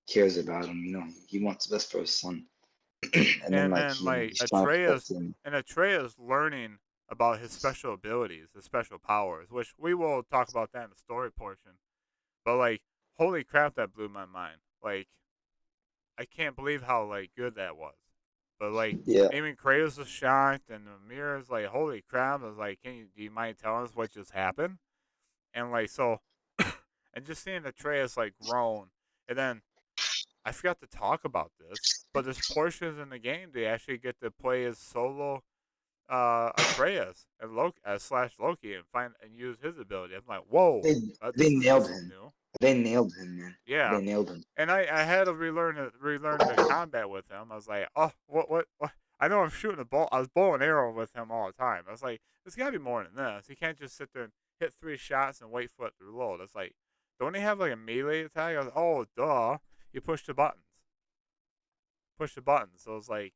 cares about him. He wants the best for his son, and then And like then like he's trying to protect him. Atreus learning about his special abilities, his special powers, which we will talk about that in the story portion. But like, holy crap, that blew my mind. Like, I can't believe how like good that was. But like, Yeah. even Kratos was shocked, and the mirror's like, "Holy crap!" I was like, do you mind telling us what just happened?" And like, so, and just seeing Atreus like grown, and then I forgot to talk about this, but there's portions in the game they actually get to play as solo Atreus and Loki slash Loki and find and use his ability. I'm like, whoa, They they this nailed is him. new. They nailed him, man. Yeah, They nailed him. and I had to relearn the combat with him. I was like, oh, what? I know I'm shooting a ball. I was bow and arrow with him all the time. I was like, there's got to be more than this. He can't just sit there and hit 3 shots and wait for it to reload. It's like, don't they have like a melee attack? I was, oh, duh. You push the buttons. Push the buttons. So it's like,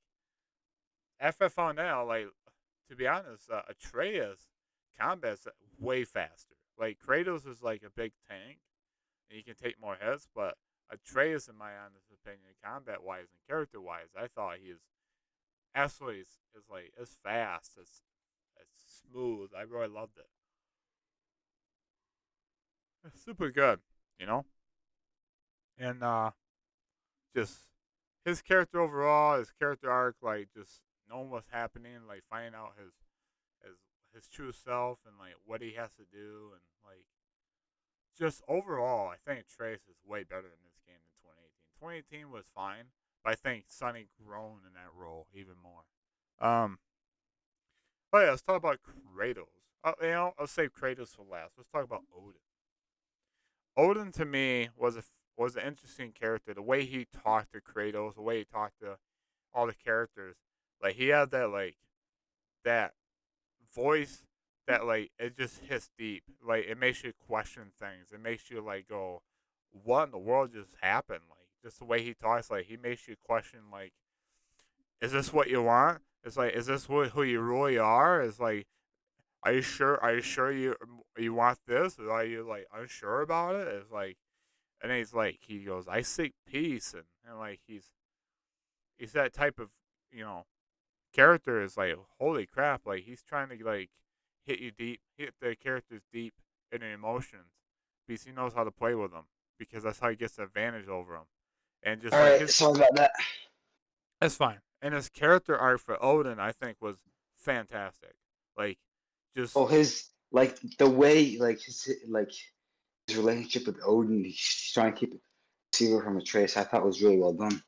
after I found out, like, to be honest, Atreus combat's way faster. Like, Kratos is like a big tank, and he can take more hits, but Atreus, in my honest opinion, combat wise and character wise, I thought he is absolutely is like as fast as smooth. I really loved it. It's super good, you know, and just his character overall, his character arc, like just knowing what's happening, like finding out his his true self and like what he has to do, and like just overall, I think Trace is way better in this game than 2018. 2018 was fine, but I think Sonny grown in that role even more. Um, but yeah, let's talk about Kratos. I'll save Kratos for last. Let's talk about Odin. Odin to me was an interesting character. The way he talked to Kratos, the way he talked to all the characters, like he had that voice that like it just hits deep. Like it makes you question things. It makes you like go, what in the world just happened? Like just the way he talks, like he makes you question like, is this what you want? It's like, is this who you really are? It's like, are you sure? Are you sure you want this? Or are you like unsure about it? It's like And then he goes, I seek peace, and like he's that type of you know character is like holy crap, like he's trying to like hit the characters deep in their emotions because he knows how to play with them because that's how he gets the advantage over them. And just All like right, his sorry about that. that's fine. And his character arc for Odin, I think, was fantastic. Like, just Oh, his like the way like his relationship with Odin, he's trying to keep it secret from Atreus. I thought was really well done.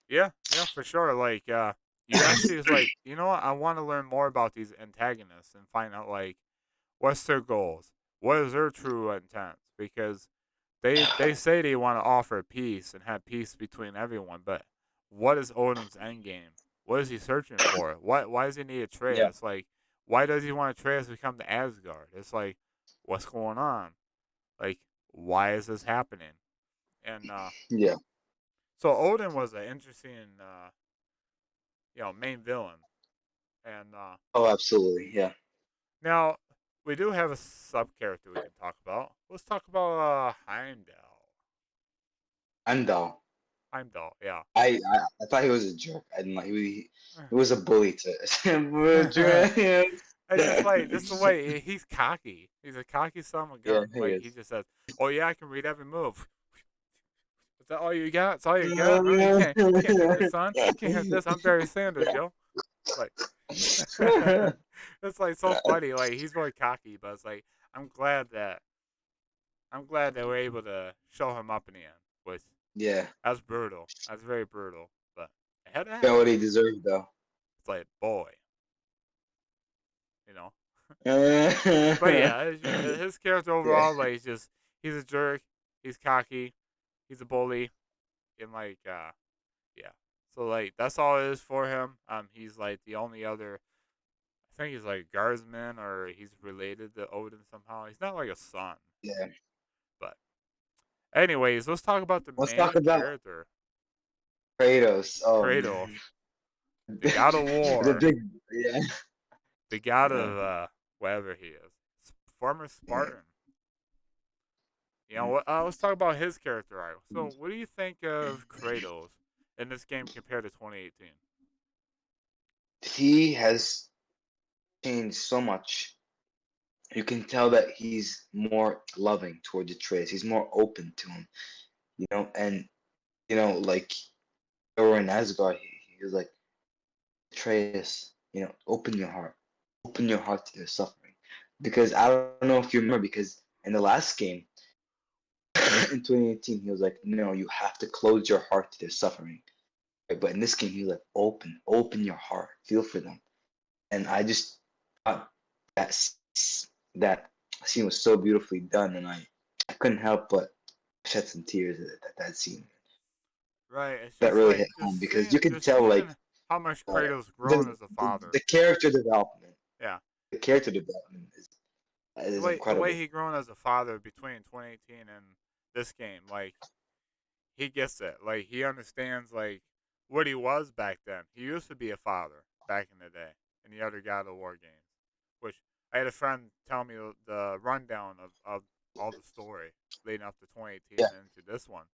yeah, yeah, for sure. Like, you actually is like, you know what? I want to learn more about these antagonists and find out like what's their goals, what is their true intent, because they say they want to offer peace and have peace between everyone, but what is Odin's end game? What is he searching for? Why does he need Yeah, Atreus? Like, why does he want Atreus to come to Asgard? It's like, what's going on? Like, why is this happening? And yeah. so Odin was an interesting, main villain. And Oh, absolutely. Yeah. now we do have a sub character we can talk about. Let's talk about Heimdall. Andal. Heimdall, yeah. I thought he was a jerk. I didn't like he was a bully to It's just like this is the way he's cocky. He's a cocky son of a Yeah, gun. he Like he is. just says, "Oh yeah, I can read every move." Is that all you got? That's all you got? Huh? You can't hit this, son. You can't hit this. I'm Barry Sanders, yo. Like it's like so funny. Like he's really cocky, but it's like I'm glad that I'm glad they were able to show him up in the end. Which Yeah. that's brutal. That's very brutal. But it had to Got happen. what he deserved though. It's like boy, you know. But Yeah. yeah, his character overall, like, he's a jerk, he's cocky, he's a bully, and like, yeah. So like, that's all it is for him. He's like the only other. I think he's like guardsman, or he's related to Odin somehow. He's not like a son, Yeah. but anyways, let's talk about the Let's talk main about character, Kratos. Oh Kratos, man. the god of The war, big yeah. the god Yeah. of whatever he is, former Yeah. Spartan. You know what? Let's talk about his character arc. So, what do you think of Kratos in this game compared to 2018? He has changed so much. You can tell that he's more loving towards Atreus. He's more open to him, and like they were in Asgard, he was like, Atreus, open your heart to their suffering. Because I don't know if you remember, because in the last game in 2018, he was like, no, you have to close your heart to their suffering. Right? But in this game, he was like, open your heart, feel for them. And I just thought that scene was so beautifully done, and I couldn't help but shed some tears at that scene. Right. It's That just really like hit home because you can tell like how much uh, Kratos grown the, as a the father. the character development. Yeah. The character development is The way incredible. he grown as a father between 2018 and this game, like he gets it. Like he understands like what he was back then. He used to be a father back in the day in the other God of War games, which I had a friend tell me the rundown of all the story leading up to 2018 Yeah. and into this one,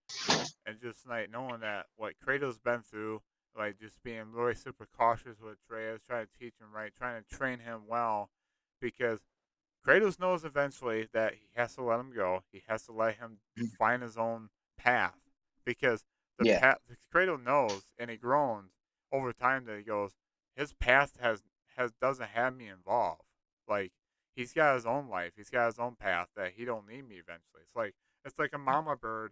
and just like knowing that what Kratos been through, like just being really super cautious with Atreus, trying to teach him right, trying to train him well, because Kratos knows eventually that he has to let him go. He has to let him find his own path because the Yeah. path Kratos knows and he groans over time that he goes, his path has doesn't have me involved. Like he's got his own life. He's got his own path that he don't need me eventually. It's like a mama bird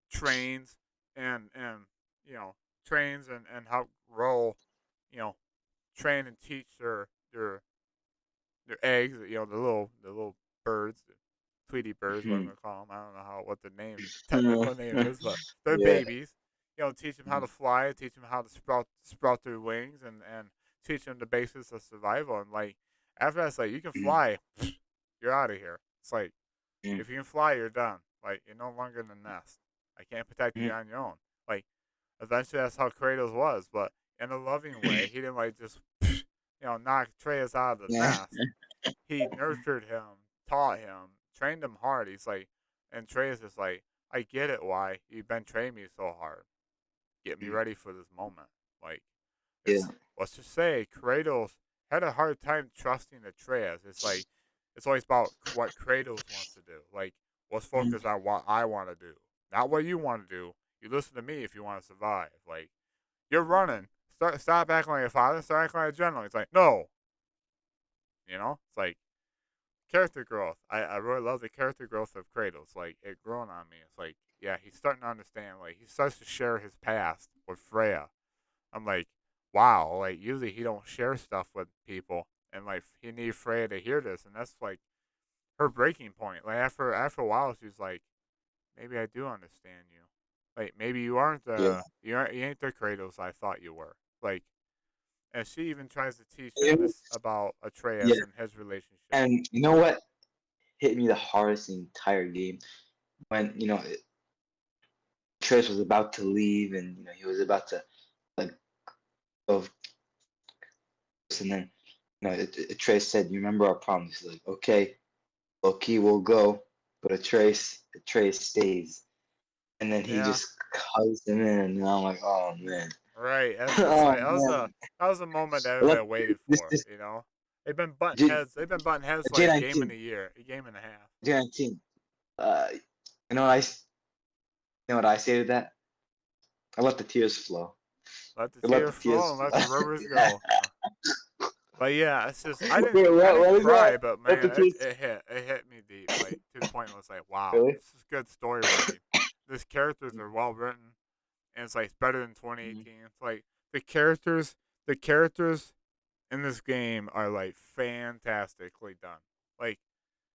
trains and you know trains and help grow, you know, train and teach their eggs, the little birds, the Tweety birds, what I'm Mhm. gonna call them. I don't know what the technical name is, but they're Yeah. babies. Teach them how to fly, teach them how to sprout their wings, and teach them the basis of survival. And like after that, it's like you can Mhm. fly, you're out of here. It's like Mhm. if you can fly, you're done. Like you're no longer in the nest. I can't protect you Mhm. on your own. Like eventually, that's how Kratos was, but in a loving way. He didn't like just knock Atreus out of the Yeah. nest. He nurtured him, taught him, trained him hard. He's like, and Trey's is like, I get it why you've been training me so hard, get me Mm, ready for this moment. Like yeah, it's let's just say Kratos had a hard time trusting Atreus. It's like it's always about what Kratos wants to do. Like let's mm, focus on what I want to do, not what you want to do. You listen to me if you want to survive. Like you're running. Stop acting like a father. Start acting like a general. It's like no, It's like character growth. I really love the character growth of Kratos. Like it grown on me. It's like yeah, he's starting to understand. Like he starts to share his past with Freya. I'm like, wow. Like usually he don't share stuff with people, and like he need Freya to hear this, and that's like her breaking point. Like after a while, she's like, maybe I do understand you. Like maybe yeah. you ain't the Kratos I thought you were. Like, and she even tries to teach him You this about yeah. Atreus and his relationship. And you know what hit me the hardest in the entire game when Trace was about to leave and he was about to like go, and then Trace said, "You remember our promise?" He's like, "Okay, Loki will go, but a Trace stays." And then he Yeah, just hugs him in, and I'm like, "Oh man, right. It's oh like man." that was a moment that Look, everybody waited this for. this They've been butting J, heads. They've been butting heads like game in J19, a year, a game and a half. J19. You know what I say to that? I let the tears flow. Let the I let tears the flow tears and let flow. the rivers go. But yeah, it's just Wait, I what didn't is that? cry, but Let the man, tears. it hit me deep, like to the point where it's like, wow, Really? this is good story writing. These characters are well written, and it's like it's better than Mhm. 2018. It's like the characters in this game are like fantastically done. Like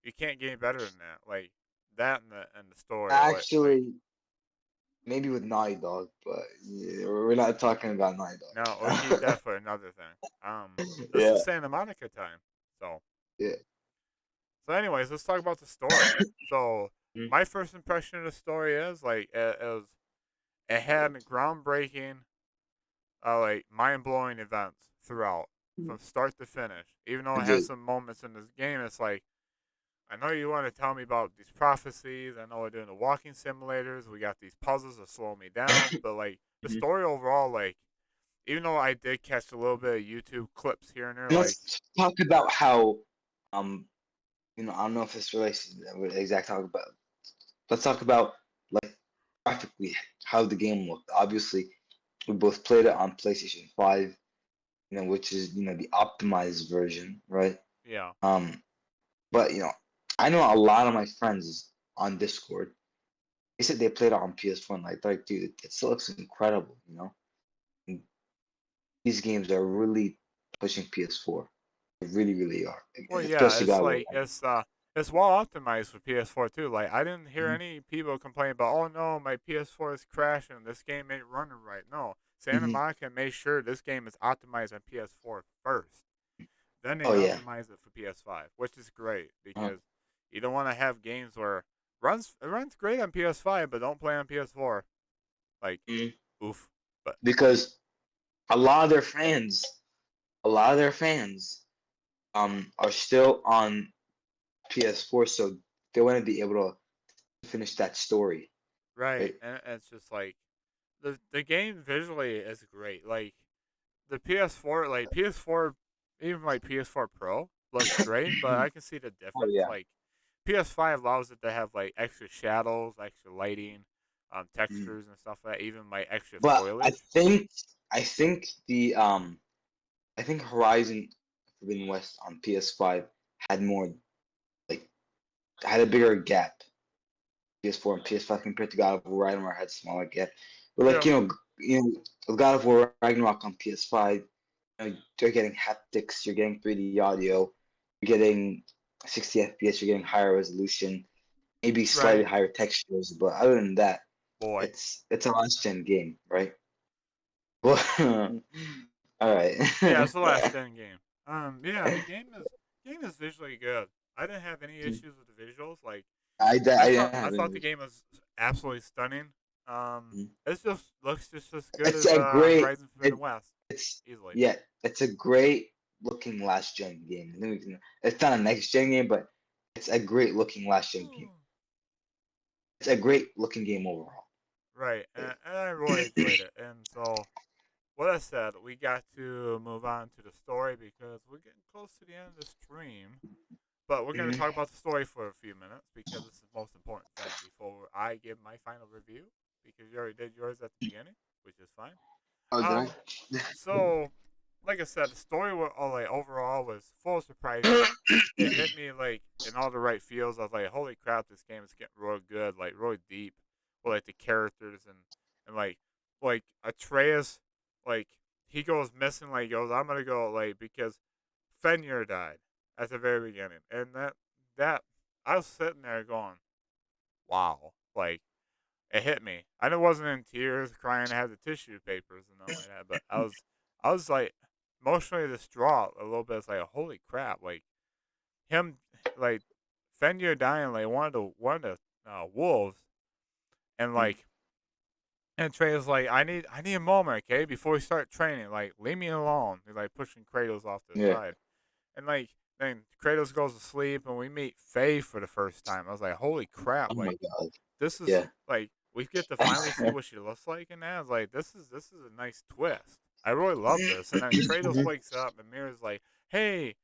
you can't get any better than that. Like that and the story, like Actually, maybe with Naughty Dog, but yeah, we're not talking about Naughty no, we'll keep Dog. that for another thing. This Yeah, is Santa Monica time, so. yeah. So, anyways, let's talk about the story. So, Mhm. my first impression of the story is like it had groundbreaking, like mind blowing events throughout, from start to finish. Even though I it has did. some moments in this game, it's like I know you want to tell me about these prophecies. I know we're doing the walking simulators. We got these puzzles that slow me down, but like the Mhm. story overall, like even though I did catch a little bit of YouTube clips here and there, And like let's talk about how, um, I don't know if this relates to what exact talk about. Let's talk about like graphically how the game looked. Obviously, we both played it on PlayStation 5, which is the optimized version, right? yeah, Um, but I know a lot of my friends on Discord. They said they played it on PS4, and like, dude, it still looks incredible. And these games are really pushing PS4. They really, really are, well, yeah, especially it's God of War. like it's well optimized for PS4 too. Like I didn't hear Mhm, any people complain about, oh no, my PS4 is crashing. This game ain't running right. No, Santa mhm. Monica made sure this game is optimized on PS4 first. Then they Oh yeah. optimize it for PS5, which is great Uh, because you don't want to have games where it runs great on PS5, but don't play on PS4. Like, mhm. oof. But Because a lot of their fans, a lot of their fans, are still on PS4, so they want to be able to finish that story, right, right? and it's just like the game visually is great. Like the PS4, like PS4, even like PS4 Pro looks great, but I can see the Oh difference. yeah. Like PS5 allows it to have like extra shadows, extra lighting, Mhm. textures and stuff like that, even like extra But foliage. I think I think Horizon Forbidden West on PS5 had more like had a bigger gap. PS4 and PS5 compared to God of War Ragnarok had smaller gap. But like Yeah, with God of War Ragnarok on PS5, you're getting haptics, you're getting 3D audio, you're getting 60 FPS, you're getting higher resolution, maybe slightly right, higher textures, but other than that, boy. it's a last gen game, right? Well, all right. Yeah, it's the last gen game. Yeah, the game is visually good. I didn't have any issues with the visuals. Like I didn't I have thought any. the game was absolutely stunning. It just looks just as good It's as a great. Horizon Forbidden It, West, it's easily. yeah. It's a great looking last gen game. I think it's not a next gen game, but it's a great looking last gen game. it's a great looking game overall. Right, and I really enjoyed it. And so, with that said, we got to move on to the story because we're getting close to the end of the stream. But we're going to Hmm. talk about the story for a few minutes because this is the most important thing before I give my final review. Because you already did yours at the beginning, which is fine. Oh, did I? Um, so, like I said, the story like overall was full of surprises. It hit me like in all the right feels. I was like, "Holy crap, this game is getting real good, like really deep." With like the characters and like Atreus, like he goes missing. Like he goes, "I'm gonna go," like because Fenrir died at the very beginning, and that I was sitting there going, "Wow!" Like it hit me. I wasn't in tears, crying. I had the tissue papers and nothing like that, but I was like emotionally distraught a little bit. It's like, holy crap! Like him, like Fenrir dying, like one of the wolves, and like and Trey's like, I need a moment, okay, before we start training. Like, leave me alone. He's like pushing Kratos off to the Yeah. side. And like then Kratos goes to sleep and we meet Faye for the first time. I was like, holy crap, Oh my like god. this is Yeah. like we get to finally see what she looks like in that. I was like, this is a nice twist. I really love this. And then Kratos Mhm. wakes up and Mira's like, hey,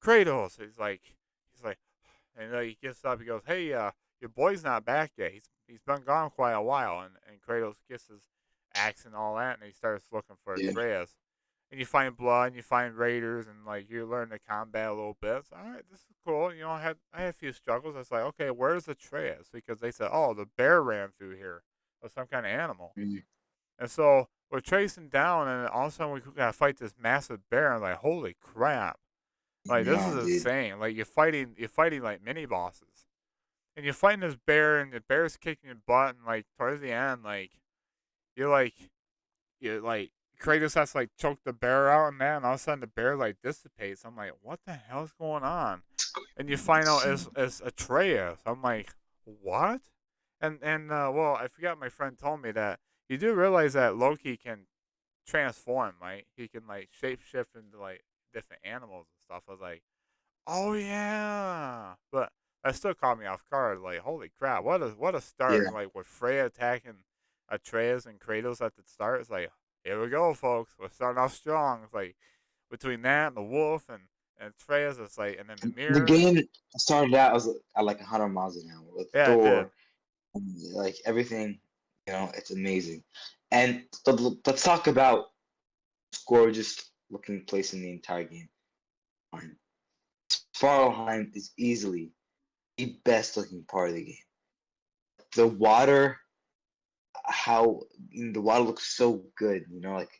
Kratos. He's like and he gets up, he goes, hey, your boy's not back yet. He's been gone quite a while and Kratos gets his axe and all that and he starts looking for Yeah. Atreus and you find blood and you find raiders and like you learn the combat a little bit. So, all right, this is cool. You know, I had a few struggles. I was like, okay, where's Atreus? Because they said, oh, the bear ran through here or some kind of animal. Mhm. And so we're tracing down, and all of a sudden we gotta fight this massive bear. And like, holy crap! Like this is No, dude. insane. Like you're fighting like mini bosses, and you're fighting this bear, and the bear's kicking your butt. And like towards the end, you're like you like Kratos has to like choke the bear out and that, and all of a sudden the bear like dissipates. I'm like, what the hell's going on? And you find out it's Atreus. I'm like, what? And well, I forgot my friend told me that you do realize that Loki can transform, right? He can like shapeshift into like different animals and stuff. I was like, oh yeah, but that still caught me off guard. Like, holy crap, what a start! Yeah. And like with Freya attacking Atreus and Kratos at the start, it's like, here we go, folks. We're starting off strong. It's like between that and the wolf and Atreus, it's like, and then the The mirror. game started out as at like 100 miles an hour with Yeah, it did. Thor, and, like everything. It's amazing. And let's talk about gorgeous looking place in the entire game. Svartalheim is easily the best looking part of the game. The water, how the water looks so good. Like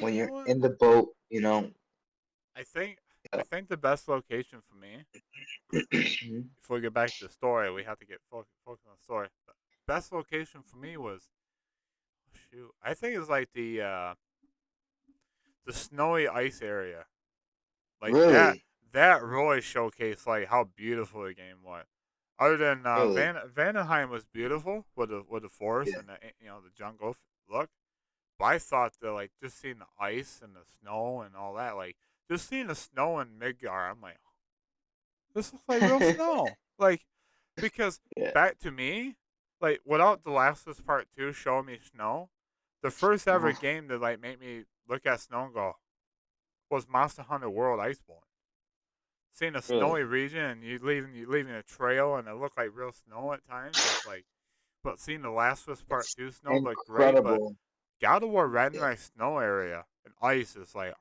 when You you're know what? in the boat. I think Uh, I think the best location for me, before we get back to the story, we have to get focused on the story. The best location for me was, shoot, I think it's like the snowy ice area. Like that really, that really showcased like how beautiful the game was. Other than really, Vandenheim was beautiful with the forest yeah, and the jungle look. But I thought that like just seeing the ice and the snow and all that, like just seeing the snow in Midgar, I'm like, this looks like real snow. Like because yeah, back to me, like without The Last of Us Part 2 showing me snow, the first ever uh-huh, game that like made me look at snow and go was Monster Hunter World Iceborne. Seeing a really, snowy region and you leaving a trail and it looked like real snow at times, it's like but seeing The Last of Us Part it's 2 snow looked great, but incredible. God of War Yeah, Ragnarok snow area and ice is like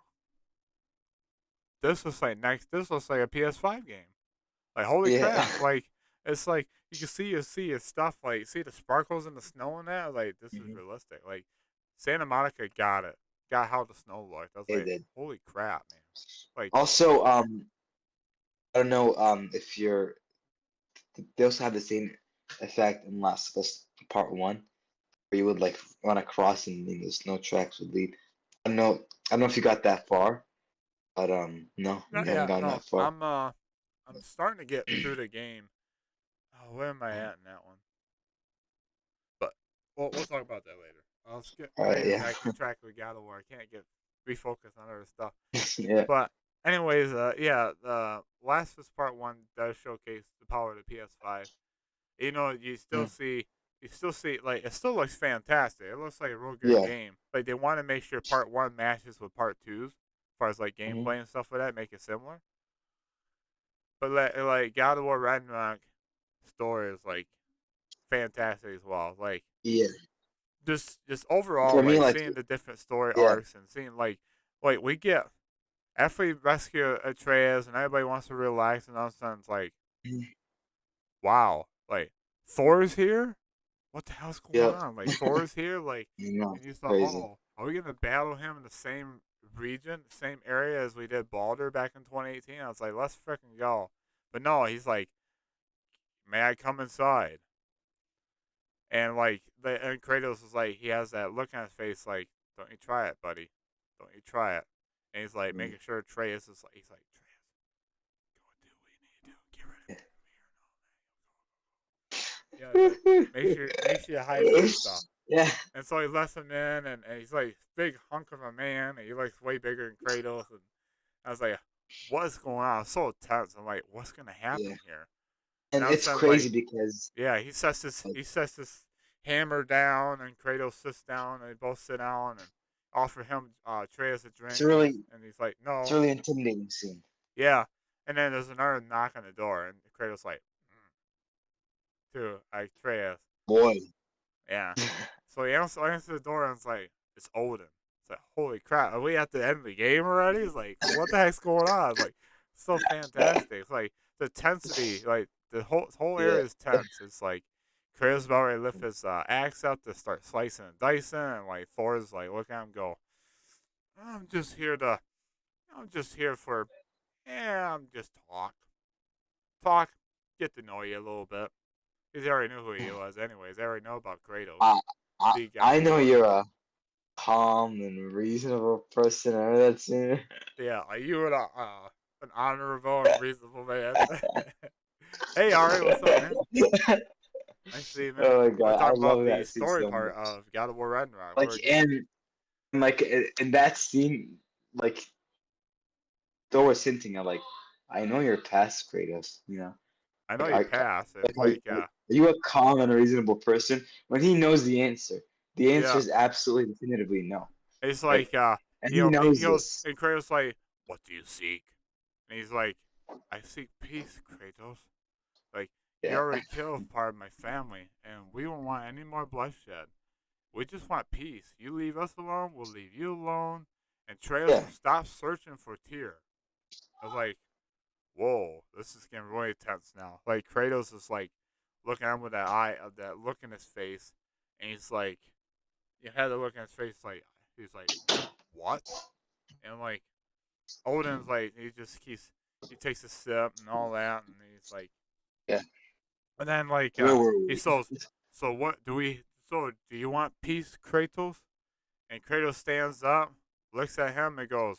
this looks like a PS5 game. Like holy yeah, crap! Like it's like you can see his stuff like see the sparkles in the snow and that. Like this is mhm, realistic. Like Santa Monica got it. Got how the snow looked. I was it like, did. holy crap, man! Like Also, I don't know, if they also have the same effect in Last of Us Part One, where you would like run across and the snow tracks would lead. I don't know if you got that far, but no, not you haven't yet. gotten No, that far. I'm starting to get through the game. Oh, where am I at in that one? But we'll talk about that later. I gotta get Yeah, back in track with God of War. I can't get refocused on other stuff. yeah, But anyways, yeah, the Last of Us Part One does showcase the power of the PS5. You still Mm. see like it still looks fantastic. It looks like a real good Yeah. game. Like they want to make sure part one matches with part twos, as far as like Hmm. gameplay and stuff like that, make it similar. But like God of War Ragnarok story is like fantastic as well. Like Yeah. just overall, For me, like like, seeing the different story yeah. arcs and seeing like we get after we rescue Atreus and everybody wants to relax and all of a sudden it's like, Mhm. wow, like Thor's here. What the hell's going Yep. on? Like Thor's here, like, You know, and you thought, crazy. oh, are we gonna battle him in the same region, same area as we did Baldur back in 2018? I was like, let's freaking go. But no, he's like, may I come inside? And like, and Kratos was like, he has that look on his face, like, don't you try it, buddy, don't you try it. And he's like Mm. making sure Atreus is like, he's like, Atreus, go and do what you need to do, get rid of Yeah. him from here and all that. Yeah, it's like make sure you hide this stuff. Yeah. And so he lets him in, and he's like big hunk of a man, and he looks way bigger than Kratos. And I was like, what's going on? I'm so tense. I'm like, what's gonna Yeah. happen here? And And all of a it's sudden, like, crazy because, yeah, like, he sets this hammer down, and Kratos sits down, and they both sit down and offer him Atreus a it's drink, a really, and he's like, it's a no, really intimidating scene. yeah. And then there's another knock on the door, and Kratos like, to Atreus, Boy. yeah. So he answers the door and it's like, it's Odin. It's like, holy crap, are we at the end of the game already? It's like, what the heck's going on? It's like, so fantastic. It's like the tensity, like the whole Yeah. area is tense. It's like Kratos about ready to lift his axe up to start slicing and dicing, and like Thor's like, look at him go. I'm just here to, I'm just here for, yeah, I'm just talk, get to know you a little bit. Because they already knew who he was, anyways. They already know about Kratos, I, I, the God I of know War. you're a calm and reasonable person. I know that scene. Yeah, are you an honorable and reasonable man? Hey, Ari, what's up, man? Nice to see you, man. Oh my We're god, I talking about love the that scene story so part much. of God of War Ragnarok. Like, We're getting, and like in that scene, like Thor was hinting at, like, I know you're past Kratos, you know. I know Like, you passed. like It's like, are you a calm and a reasonable person? When he knows the answer, the answer yeah, is absolutely definitively no. it's Like, like, and he he knows goes, this. and Kratos like, what do you seek? And he's like, I seek peace, Kratos. Like, you Yeah, already killed part of my family, and we don't want any more bloodshed. We just want peace. You leave us alone, we'll leave you alone, and Trails yeah, will stop searching for Tyr. I was like, whoa, this is getting really tense now. Like Kratos is like looking at him with that eye of that look in his face, and he's like, you had the look in his face, like he's like, what? And like Odin's like, he takes a sip and all that, and he's like, yeah. and then like Where were he we? says, so what do we? So do you want peace, Kratos? And Kratos stands up, looks at him, and goes,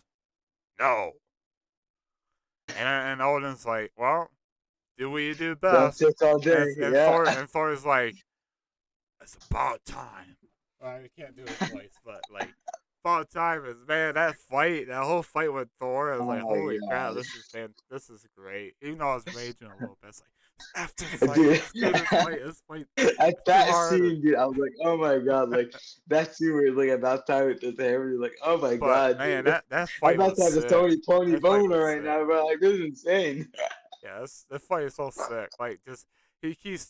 no. And Odin's like, well, do what you do That's best. it all day. Yeah. And Thor's like, it's about time. I can't do his voice, but like, about time is, man. That whole fight with Thor, I was Oh like, my holy crap, god, this is great. Even though I was raging a little bit, it's like, after the fight, dude. let's do this fight. This fight At is too that hard. scene, dude, I was like, oh my god, like that scene where like at that time with the hammer, you're like, oh my But god, man, dude. that I'm fight about was to have a sick. Tony That fight boner was right sick. now, bro. Like, this is insane. Yeah, that fight is so sick. Like, just he's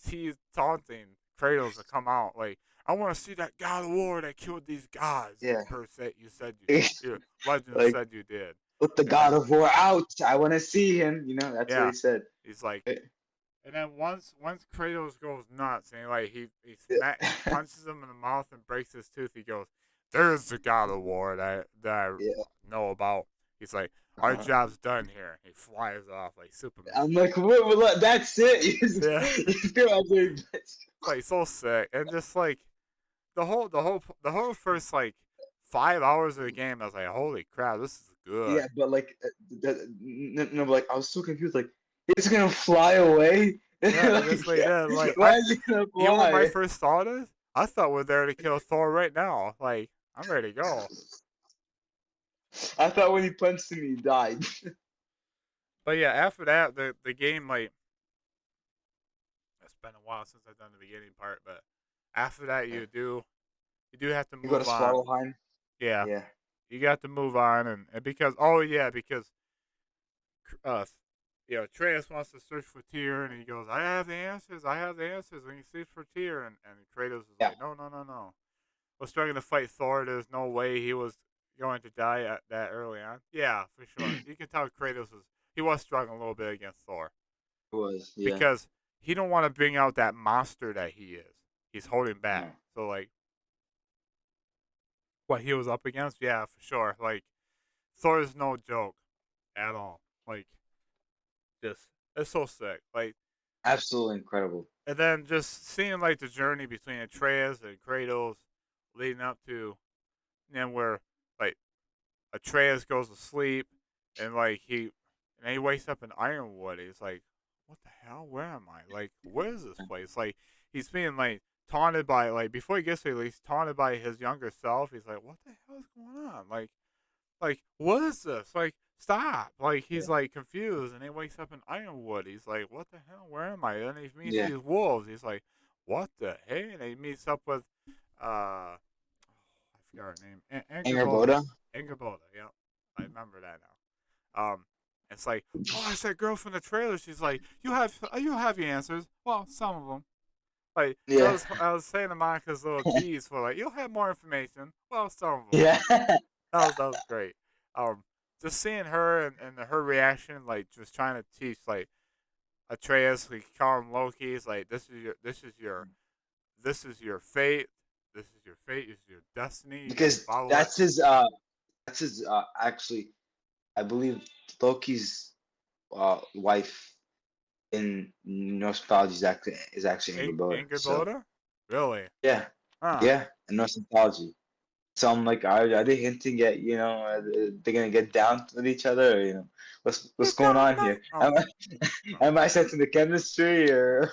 taunting Kratos to come out. Like, I want to see that God of War that killed these gods. Yeah. Per se, you said your legend Like, said you did. let the And God then of War out. I want to see him. You know, that's what yeah, he said. he's like, Yeah. and then once Kratos goes nuts and like he punches him in the mouth and breaks his tooth, he goes, "There's the God of War that I Yeah. know about." He's like, "Our Uh-huh. job's done here." He flies off like Superman. I'm like, what, that's it. Yeah. He's gonna do Like so sick, and just like the whole first like 5 hours of the game, I was like, holy crap, this is good. Yeah, but like, no, but like, I was so confused. Like, he's gonna fly away. Yeah, that's Like, what he did. Like why is he gonna you know what my fly? first thought is? I thought we're there to kill Thor right now. Like I'm ready to go. I thought when he punched him, he died. But yeah, after that, the game like been a while since I've done the beginning part, but after that Yeah. you do have to You go to move on. Swallowheim? Yeah, Yeah. you got to move on, and because oh yeah, because uh, Atreus wants to search for Tyr, and he goes, "I have the answers. I have the answers." And he searches for Tyr, and Kratos is Yeah. like, "No, no, no, no." Was struggling to fight Thor. There's no way he was going to die at that early on. Yeah, for sure. You can tell Kratos was struggling a little bit against Thor It was. Yeah. because he don't want to bring out that monster that he is. He's holding back. No. So like what he was up against, yeah, for sure. Like Thor is no joke at all. Like just it's so sick. Like Absolutely incredible. and then just seeing like the journey between Atreus and Kratos leading up to and where like Atreus goes to sleep and like he wakes up in Ironwood. He's like, what the hell? Where am I? Like, where is this place? Like he's being like taunted by like before he gets there, he's taunted by his younger self. He's like, what the hell is going on? Like what is this? Like stop! Like Yeah. he's like confused, and he wakes up in Ironwood. He's like, what the hell? Where am I? And he meets Yeah. these wolves. He's like, what the hey? And he meets up with I forgot her name. Anger Angerboda. Boda? Angerboda. Yep, I remember that now. It's like, oh, I said girl from the trailer. She's like, you have your answers. Well, some of them. Like that Yeah. was I was saying to Monica's little tease for like, you'll have more information. Well, some of them. Yeah. That was great. Um, just seeing her and her reaction, like just trying to teach like Atreus, we call him Loki. He's like, this is your fate. This is your fate. This is your destiny. You got to Because follow it. that's his actually I believe Loki's wife in Norse mythology is actually Anger Boda. So Angerboda? Really? yeah. Huh. Yeah, in Norse mythology. So I'm like, are they hinting at, they're gonna get down with each other, or, what's Get going down, on mate. here? Oh, Am I oh. am I sensing the chemistry or?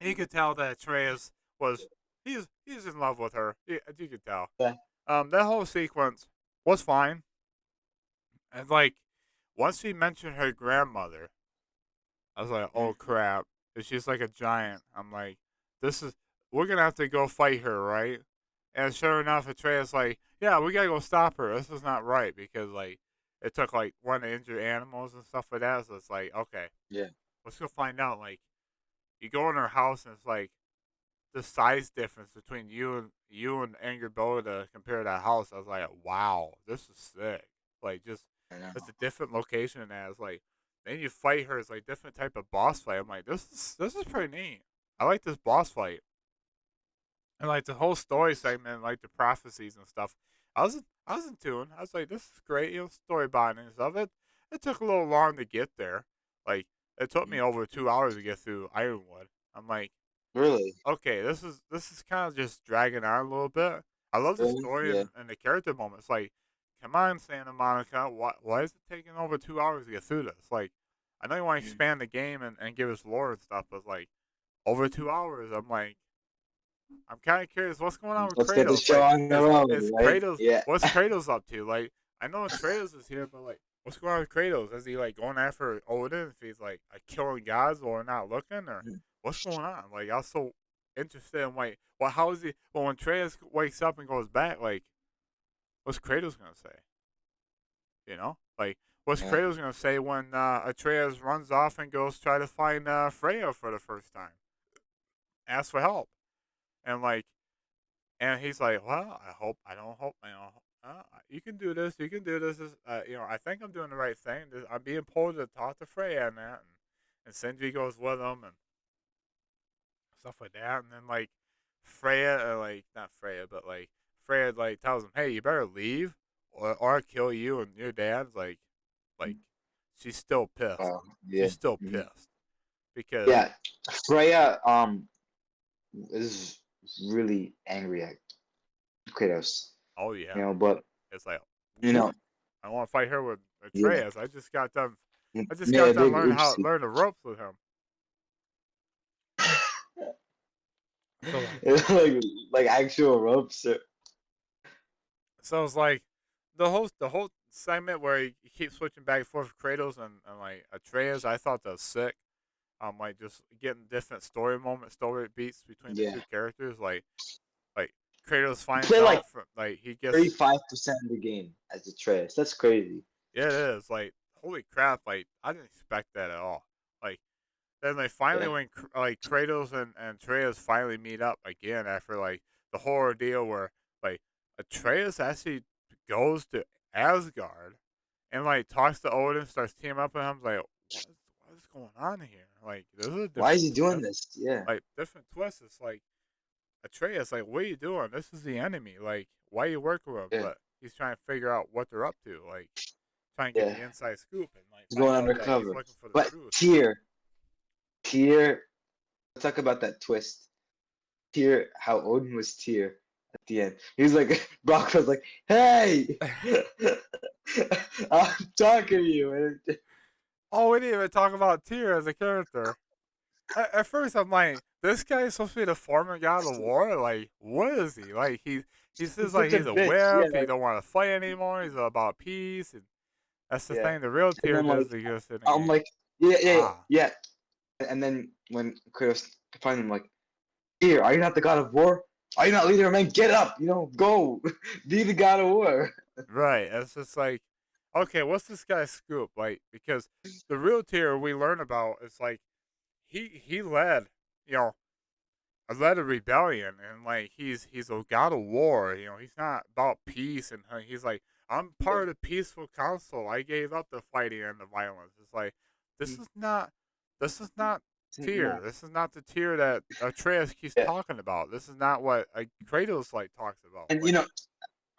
You could tell that Atreus was he's in love with her. You could tell. Yeah. That whole sequence was fine. And like once he mentioned her grandmother, I was like, oh crap. And she's like a giant. I'm like, this is we're gonna have to go fight her, right? And sure enough, Atreus like, yeah, we gotta go stop her. This is not right because like it took like one to injure animals and stuff like that. So it's like, okay, Yeah. let's go find out. Like you go in her house and it's like the size difference between you and Angry Boda compared to that house. I was like, wow, this is sick. Like just I know. it's a different location and that. It's like then you fight her as like different type of boss fight. I'm like, this is pretty neat. I like this boss fight. And like the whole story segment, like the prophecies and stuff. I was in tune. I was like, this is great, story binding and stuff. It took a little long to get there. Like it took me Mhm. over 2 hours to get through Ironwood. I'm like, Really? okay, this is kind of just dragging on a little bit. I love the Really? story Yeah. and the character moments. Like, come on, Santa Monica, why is it taking over 2 hours to get through this? Like, I know you want to Mhm. expand the game and give us lore and stuff, but like over 2 hours, I'm kind of curious what's going on with Let's get the Kratos. show Like, on the is road, is right? Kratos? Yeah. What's Kratos up to? Like, I know Kratos is here, but like, what's going on with Kratos? Is he like going after Odin? If he's like killing gods or not looking, or what's going on? Like, I was so interested in like, well, how is he? Well, when Atreus wakes up and goes back, like, what's Kratos gonna say? Like, what's Yeah. Kratos gonna say when Atreus runs off and goes try to find Freya for the first time, ask for help, and like. And he's like, "Well, I don't hope, you can do this. You can do this. I think I'm doing the right thing. I'm being pulled to talk to Freya and that." And Sindri goes with him and stuff like that. And then, like, Freya, like, not Freya, but, like, Freya, like, tells him, hey, you better leave or I'll kill you and your dad's, like, she's still pissed. Oh, yeah. She's still Mhm. pissed because, Yeah. Freya is really angry at Kratos, oh, yeah, but it's like, you whoop, know, I want to fight her with yeah, Atreus. I just made got a done big learning oopsie. learn the ropes with him. So like actual ropes. it's like the whole segment where he keeps switching back and forth with Kratos and like Atreus. I thought that was sick. like just getting different story moments, story beats between the Yeah. two characters. Like Kratos You finds play like out from like he gets 35% of the game as a Atreus. That's crazy. yeah, it is like holy crap! Like I didn't expect that at all. Like then they finally Yeah. when like Kratos and Atreus finally meet up again after like the whole ordeal where like Atreus actually goes to Asgard and like talks to Odin, starts teaming up with him. Like what is going on here? Like this is a Why is different he doing twist. this? Yeah. Like different twist. It's like Atreus, like what are you doing? This is the enemy. Like why are you working with him? Yeah. But he's trying to figure out what they're up to. Like trying to get Yeah. the inside scoop and like He's find going out that he's undercover. looking for the But truth. Tyr, let's talk about that twist. Tyr, how Odin was Tyr at the end. He was like, Brock was like, hey, I'm talking to you. And Oh, we didn't even talk about Tyr as a character. At first, I'm like, this guy is supposed to be the former god of war. Like, what is he? Like, he says he's like such a he's a bitch. Yeah, whip. He like, don't want to fight anymore. He's about peace, and that's the yeah. thing. The real And Tyr then like, does exist in the I'm game. like, yeah, yeah, Ah, yeah. And then when Kratos finds him, like, Tyr, are you not the god of war? Are you not leader of men? Get up, go, be the god of war. right. It's just like, okay, what's this guy's scoop? Like, because the real Tyr we learn about is like he led, you know, led a rebellion and like he's a god of war. You know, he's not about peace and he's like I'm Yeah. part of the peaceful council. I gave up the fighting and the violence. It's like this is not this is not No. Tyr. This is not the Tyr that Atreus keeps Yeah. talking about. This is not what Kratos like talks about. And Like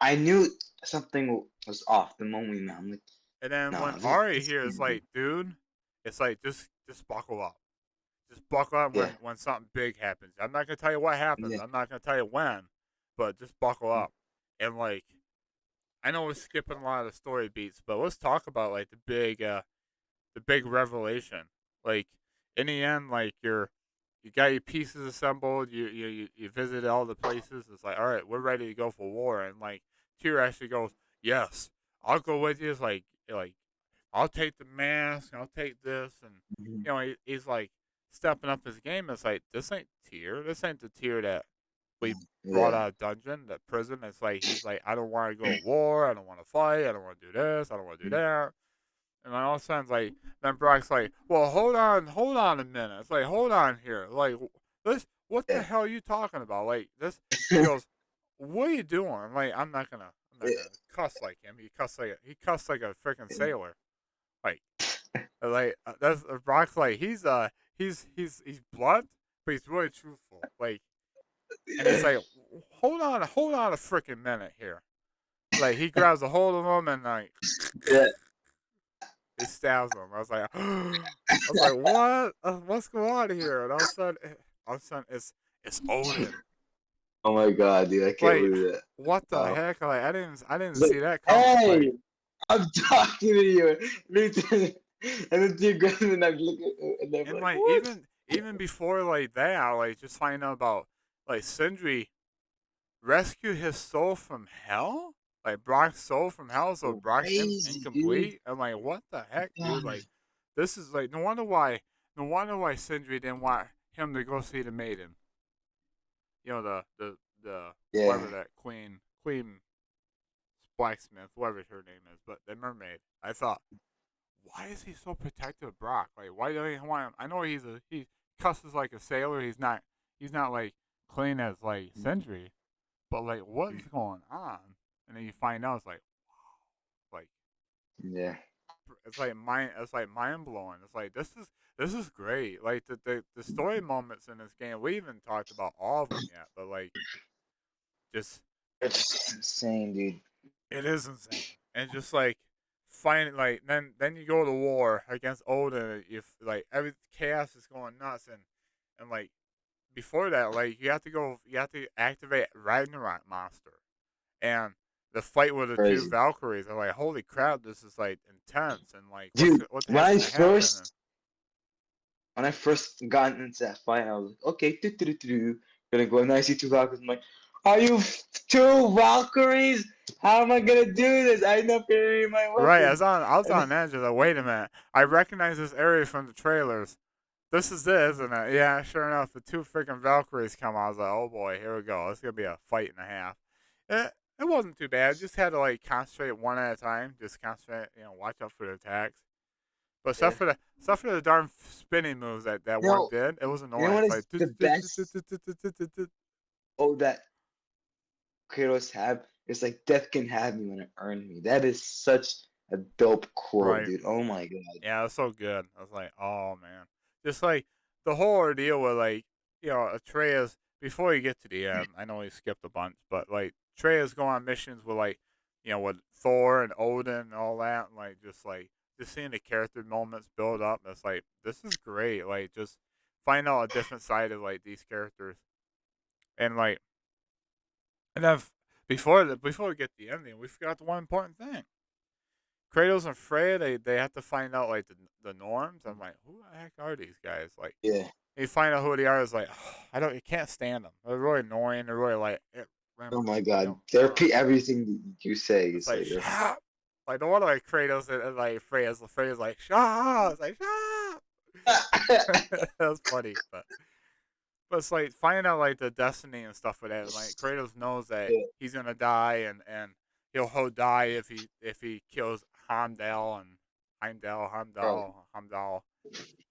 I knew something was off the moment we met. I'm like, and then no, when Ari this here is can't be. like, dude, it's like just buckle up. Just buckle up Yeah. when something big happens. I'm not gonna tell you what happens. Yeah. I'm not gonna tell you when, but just buckle up. And like, I know we're skipping a lot of the story beats, but let's talk about like the big revelation. Like in the end, like you got your pieces assembled. You visited all the places. It's like, all right, we're ready to go for war. And like Tyr actually goes, yes, I'll go with you. It's like I'll take the mask. I'll take this, and Mhm. he's like stepping up his game. It's like this ain't Tyr. This ain't the Tyr that we brought Yeah. out of dungeon, that prison. It's like he's like, I don't want to go to war. I don't want to fight. I don't want to do this. I don't want to do that. And then all of a sudden, like, then Brock's like, well, hold on a minute. It's like, hold on here. Like, what the Yeah. hell are you talking about? Like, this, he goes, what are you doing? I'm like, I'm not gonna cuss like him. He cussed like a freaking sailor. Like, that's Brock's like, he's blunt, but he's really truthful. Like, and he's like, hold on a freaking minute here. Like, he grabs a hold of him and like, Yeah. he stabs him. I was like, what? What's going on here? And all of a sudden, it's Odin. Oh my god, dude, I can't Like, believe that. what the Wow. heck? Like, I didn't It's like, see that coming. hey, Like, I'm talking to you. Me too. And then you go and I'm looking, and I'm and like, like what? even before like that, like just finding out about like Sindri rescue his soul from hell? Like Brock's soul from hell, so Brock's Crazy, dude. incomplete. I'm like, what the heck, dude? God. Like, this is like no wonder why Sindri didn't want him to go see the maiden. You know the Yeah. whatever that queen blacksmith, whatever her name is, but the mermaid. I thought, why is he so protective of Brock? Like, why do he want him? I know he cusses like a sailor. He's not like clean as like Sindri. But like, what's going on? And then you find out it's like Yeah. it's like mind blowing. It's like this is great. Like the story moments in this game. We even talked about all of them yet, but like just It's just insane, dude. it is insane. And just like find like then you go to war against Odin. If like every chaos is going nuts and like before that, like you have to activate Ragnarok monster. And the fight with the two Crazy. Valkyries, I'm like, holy crap, this is like intense, and like, Dude, what the when heck's I gonna happen? And first when I first got into that fight, I was like, okay, gonna go, and I see two Valkyries. I'm like, are you two Valkyries? How am I gonna do this? I know my right, weapons. I was And then, on edge. I was like, wait a minute, I recognize this area from the trailers. this is it, isn't it? Yeah, sure enough, the two freaking Valkyries come out. I was like, oh boy, here we go. It's gonna be a fight and a half. It wasn't too bad. Just had to like concentrate one at a time. Just concentrate, watch out for the attacks. But Yeah. stuff for the darn spinning moves that You one know, did, it was you know annoying. what It's is like, the best? Oh, that Kratos have. It's like death can have me when it earned me. That is such a dope quote, right. dude. Oh my god. Yeah, it was so good. I was like, oh man, just like the whole ordeal with like Atreus before you get to the end. I know he skipped a bunch, but like Atreus go on missions with like with Thor and Odin and all that, and just seeing the character moments build up. It's like this is great. Like just find out a different side of like these characters, and like and then before we get to the ending, we forgot the one important thing. Kratos and Freya, they have to find out like the norms. I'm like, who the heck are these guys? Like, Yeah. you find out who they are. Is like, you can't stand them. They're really annoying. They're really like, Oh my god. They repeat everything you say. it's It's like like, shut up. Like the one like Kratos and like Freya's like shut up. It's like shut up. That's funny, but it's like finding out like the destiny and stuff with that. Like Kratos knows that yeah. he's gonna die and he'll die if he kills Bro, Heimdall.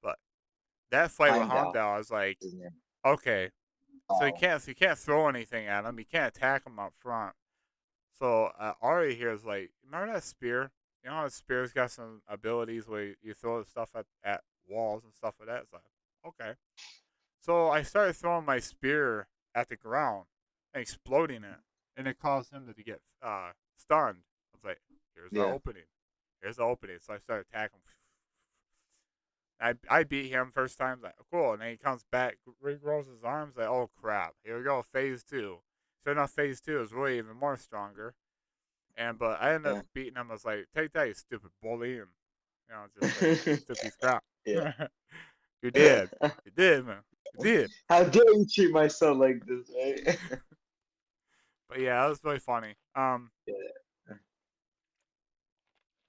But that fight with Heimdall Heimdall, I was like, is his name. okay, so you Oh, can't throw anything at him. You can't attack him up front. So Ari here is like, remember that spear? You know how the spear's got some abilities where you throw stuff at walls and stuff like that. It's like, okay. So I started throwing my spear at the ground and exploding it, and it caused him to get stunned. I was like, here's the yeah. opening. Here's the opening. So I started attacking. I beat him first time. Like, cool. And then he comes back, regrows his arms. Like, oh crap. Here we go. Phase two. Sure enough, phase two is really even more stronger. But I ended up Yeah. beating him. I was like, take that, you stupid bully. And, just like, stupid piece of crap. yeah. You did. You did, man. You did. How dare you treat my son like this, right? But yeah, that was really funny. yeah.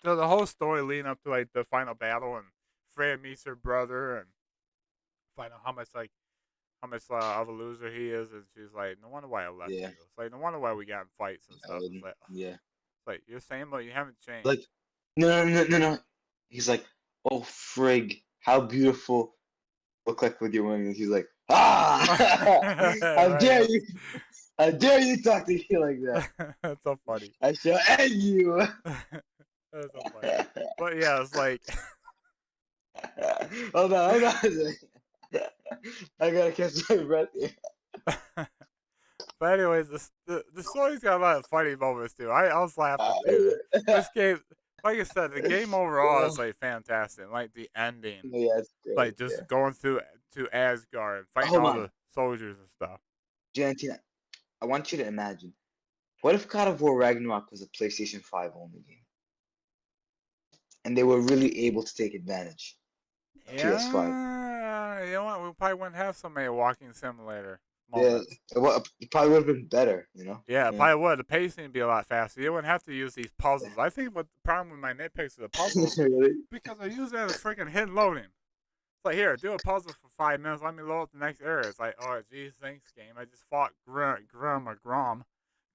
So the whole story leading up to like the final battle and Freya meets her brother and find out how much of a loser he is, and she's like, no wonder why I left Yeah. you. It's like no wonder why we got in fights and I stuff. It's wouldn't. like, Yeah. you're saying, but you haven't changed. Like, no. He's like, oh frig, how beautiful look like with your wings. He's like, ah, how Right? dare you, how dare you talk to me like that? That's so funny. I shall end you. That's so funny. But yeah, it's like, Hold on. I gotta catch my breath here. but anyways, the story's got a lot of funny moments too. I was laughing too. This game, like I said, the game overall is like fantastic. Like the ending, yeah, it's great. like just Yeah. going through to Asgard and fighting Hold all on, the soldiers and stuff. J19, I want you to imagine. What if God of War Ragnarok was a PlayStation 5 only game? And they were really able to take advantage of PS5. Yeah, you know what? We probably wouldn't have so many walking simulator Yeah, moments. it probably would have been better, you know? Yeah, it Yeah. probably would. The pacing would be a lot faster. You wouldn't have to use these puzzles. I think what the problem with my nitpicks of the puzzles really? because I use that as freaking hidden loading. It's like, here, do a puzzle for 5 minutes. Let me load up the next area. It's like, oh, geez, thanks, game. I just fought Grom.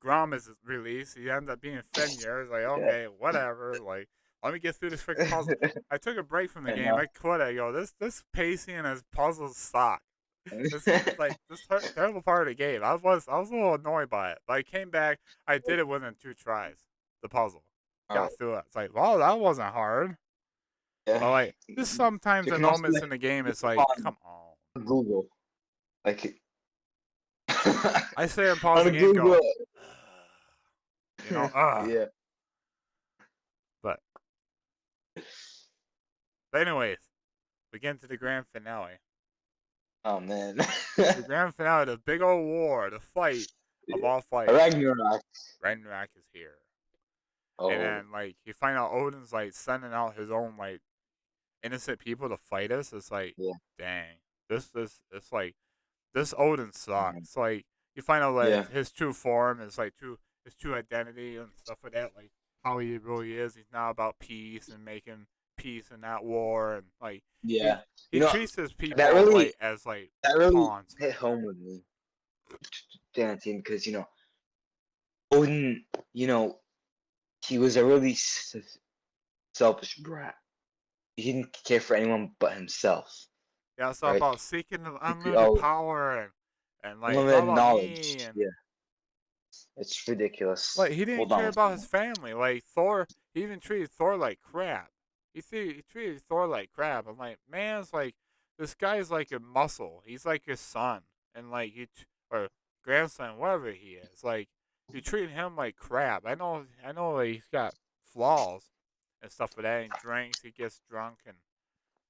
Grom is released. He ends up being Fenrir. It's like, Yeah. okay, whatever. Like, let me get through this freaking puzzle. I took a break from the I game. know. I quit. I go, this pacing and his puzzles suck. This is like this terrible part of the game. I was a little annoyed by it, but I came back. I did it within 2 tries. The puzzle All right. got through it. It's like, well, that wasn't hard. Yeah. But like, just sometimes You in can also moments like in the game, look it's like, on come on. Google, like I say and pause the on game, and Google. go, ugh. yeah. But anyways, we get into the grand finale. Oh man. The grand finale, the big old war, the fight of all fights. Ragnarok. Ragnarok is here. And Oh. then like you find out Odin's like sending out his own like innocent people to fight us. It's like, Yeah. dang, it's like this Odin Mhm. sucks. Like you find out Yeah. like his true form is like his true identity and stuff like that. Like how he really is. He's not about peace and making peace in that war, and like he Yeah. he treats his That people really like as like that really pawns. hit home with me, J19, because Odin, you know, he was a really selfish brat. He didn't care for anyone but himself, Yeah, it's all right? about seeking the unlimited Oh, power, and like it's all unlimited about me, knowledge. and Yeah, it's ridiculous. like he didn't Hold on care one about his second. family. Like Thor, he even treated Thor like crap. He treated Thor like crap. I'm like, man, it's like this guy's like a muscle. He's like your son, and like or grandson, whatever he is. Like you treat him like crap. I know, like, he's got flaws and stuff like that. He drinks, he gets drunk, and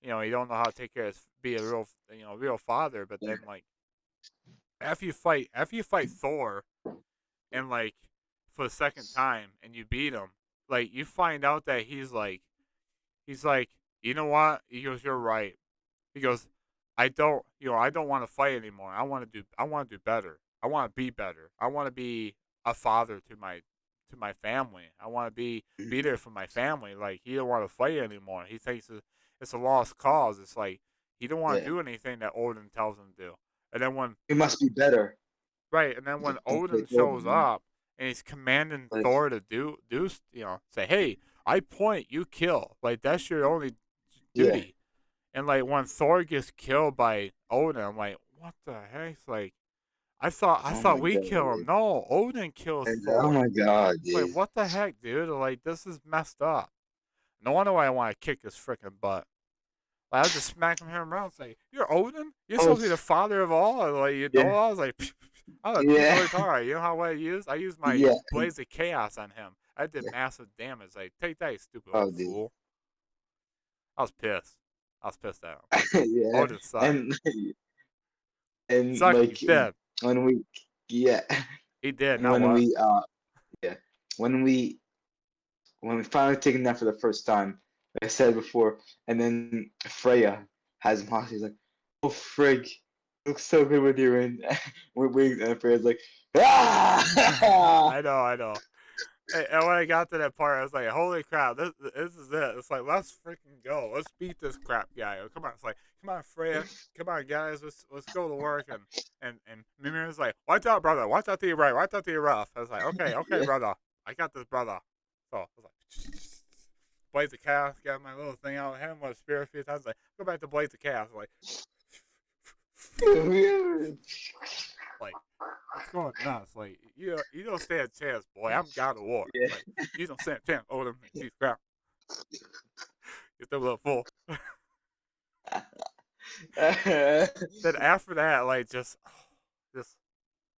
he don't know how to take care of be a real real father. But Yeah, then like after you fight Thor and like for the second time and you beat him, like you find out that he's like, you know what? He goes, you're right. He goes, I don't want to fight anymore. I want to do better. I want to be better. I want to be a father to my family. I want to be mhm, there for my family. Like he don't want to fight anymore. He thinks it's a lost cause. It's like he don't want yeah. to do anything that Odin tells him to do. And then when It must be better Right, and then when to play Odin shows Odin. up and he's commanding Like, Thor to do say, "Hey, I point, you kill." Like that's your only yeah. duty. And like when Thor gets killed by Odin, I'm like, "What the heck?" It's like I thought I Oh thought my we god. kill him. No, Odin kills And, oh Thor. my god, It's like, dude. what the heck, dude? Like this is messed up. No wonder why I want to kick his freaking butt. Like, I was just smacking him around, say, "You're Odin? You're Oh, supposed to be the father of all." And, like, yeah, I was like, I was beating yeah, really hard. You know how I used? I used my yeah. Blaze of Chaos on him. I did massive damage. Like, take that, you stupid Oh, little dude. fool. I was pissed. I was pissed at him. Yeah, Odin sucked. and He and sucked. like He's dead. when we, yeah, He did. and Now what? yeah, when we when we finally taken that for the first time, like I said before, and then Freya has him He's like, "Oh frig, looks so good with your wings," and Freya's like, "Ah!" I know. I know. And when I got to that part, I was like, "Holy crap! This is it." It's like, let's freaking go. Let's beat this crap guy. Come on! It's like, come on, Freya. Come on, guys. Let's go to work. And Mimir's like, "Watch out, brother. Watch out to your right. Watch out to your left." I was like, "Okay, okay, Yeah. brother. I got this, brother." So I was like, Blaze the Chaos. Got my little thing out. Hit him with a spear a few times. Like, go back to Blaze the Chaos. Like, like it's going nuts. Like you don't stand a chance, boy. I'm God of War. Yeah. Like you don't stand a chance, Odin. Piece of crap. You're still a little fool. Then after that, like just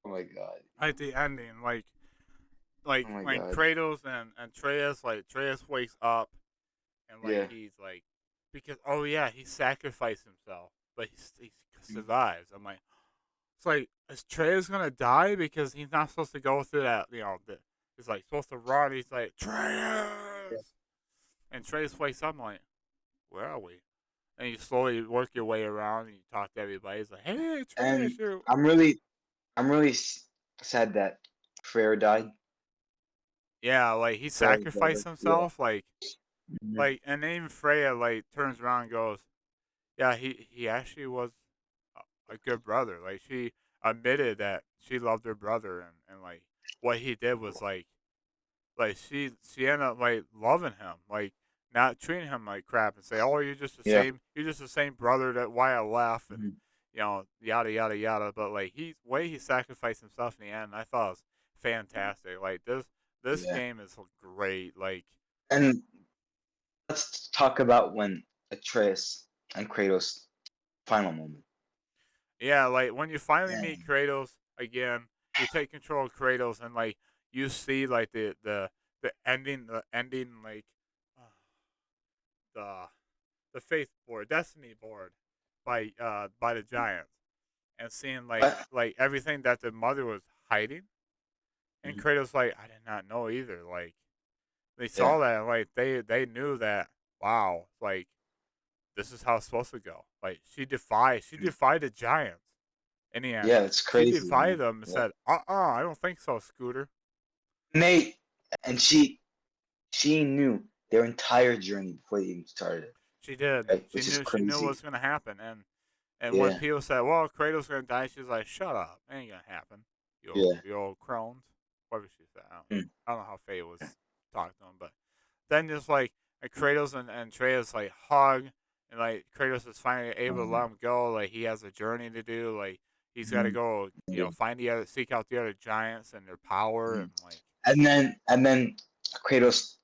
Oh my god. like the ending, like Oh my when god. Kratos and Atreus, like Atreus wakes up and like Yeah. he's like, because oh yeah, he sacrificed himself, but he Mm. survives. I'm like, it's like, is Atreus gonna die because he's not supposed to go through that? He's like supposed to run. He's like Yeah. Atreus, and Atreus wakes up. I'm like, where are we? And you slowly work your way around and you talk to everybody. It's like, hey, And Atreus, you're I'm really sad that Freyr died. yeah, like he Freya's sacrificed daughter. Yeah. himself, like Mhm. like, and then even Freya like turns around and goes, yeah, he actually was a good brother. Like she admitted that she loved her brother, and like what he did was like she ended up like loving him, like not treating him like crap and say, oh, Yeah. you're just the same brother that why I left, and Mhm. yada yada yada. But like way he sacrificed himself in the end, I thought was fantastic. Like this Yeah. game is great. Like And let's talk about when Atreus and Kratos final moment. yeah, like when you finally meet Dang. Kratos again, you take control of Kratos, and like you see like the ending like the the faith board, destiny board by the giants, and seeing What? like everything that the mother was hiding, and Mhm. Kratos like, I did not know either. Like they Yeah. saw that, and like they knew that, wow, like this is how it's supposed to go. Like she Mhm. defied the giants in the end. Yeah, it's She crazy, defied man. them and Yeah. said, I don't think so, Scooter. Nate, and she knew their entire journey before they even started it, She did. right? She Which is knew. She knew what crazy. was gonna happen. And when Yeah, people said, "Well, Kratos gonna die," she's like, "Shut up! It ain't gonna happen. yeah. You old crones." Whatever she said. Mm. I don't know how Faye was talking to him, but then just like Kratos and Atreus like hug, and like Kratos is finally able to let him go. Like he has a journey to do. Like he's got to Mhm. go, Yeah. find the other, seek out the other giants and their power, and Mhm. like And then Kratos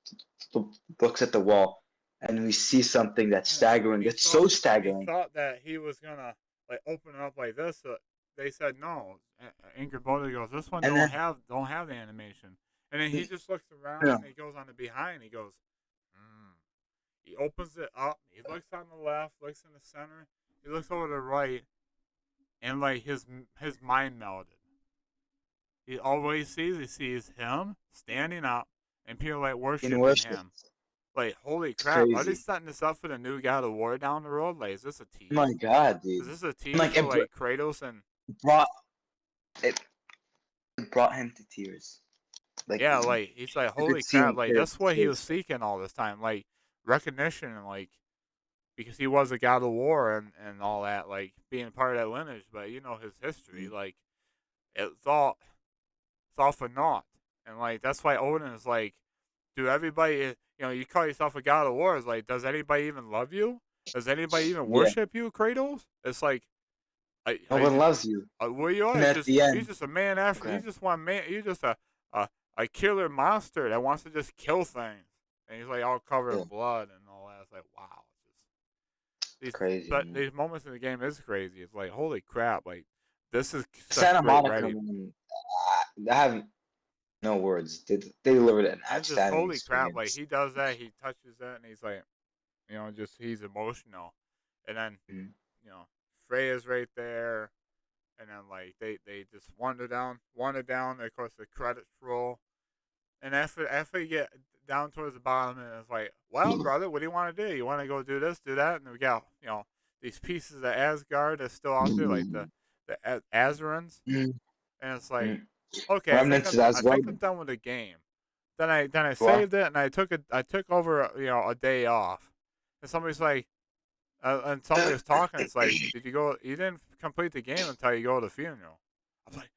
looks at the wall, and we see something that's yeah, staggering. It's so and he staggering. thought that he was gonna like open it up like this. They said no. Ingrid Boda goes, this one And then don't have the animation, and then he you just looks around know, and he goes on the behind. He goes, mm. He opens it up. He looks on the left, looks in the center. He looks over to the right, and like his mind melted. He always he sees him standing up, and people like in worshiping worship, him. Like, holy it's crap! Are they crazy. setting this up for the new God of War down the road? Like, is this a My tease? God, Is dude. this a And tease like for like Kratos and brought it, it brought him to tears. Like yeah, like he's like, you could holy see crap! on Like that's Kratos' what he was face. seeking all this time, like recognition and like because he was a God of War and all that, like being part of that lineage. But you know his history, Mm. like it's all for naught. And like that's why Odin is like, do everybody you call yourself a God of War, is like, does anybody even love you? Does anybody even Yeah, worship you, Kratos? It's like no one loves you. where you are And is at just the you're end, just a man after okay, you just one man you're just a a killer monster that wants to just kill things. And he's like all covered yeah, in blood and all that. It's like wow. it's These crazy, but man. these moments in the game is crazy. It's like holy crap, like this is such Santa great Monica, writing. man, I have no words. They delivered an And it's just outstanding holy crap, like experience. he does that, he touches that and he's like just he's emotional. And then, Mhm. you know, Freya's right there and then like they just wander down, and of course the credits roll. And after you get down towards the bottom, and it's like, well, brother, what do you want to do? You want to go do this, do that? And we got these pieces of Asgard that's still out there, like the Azarans, Mhm. and it's like, Mhm. okay, Remnants I as well. think I'm done with the game. Then I Well, saved it, and I took over a day off, and somebody's like, and somebody was talking. It's like, did you go? You didn't complete the game until you go to the funeral. I was like,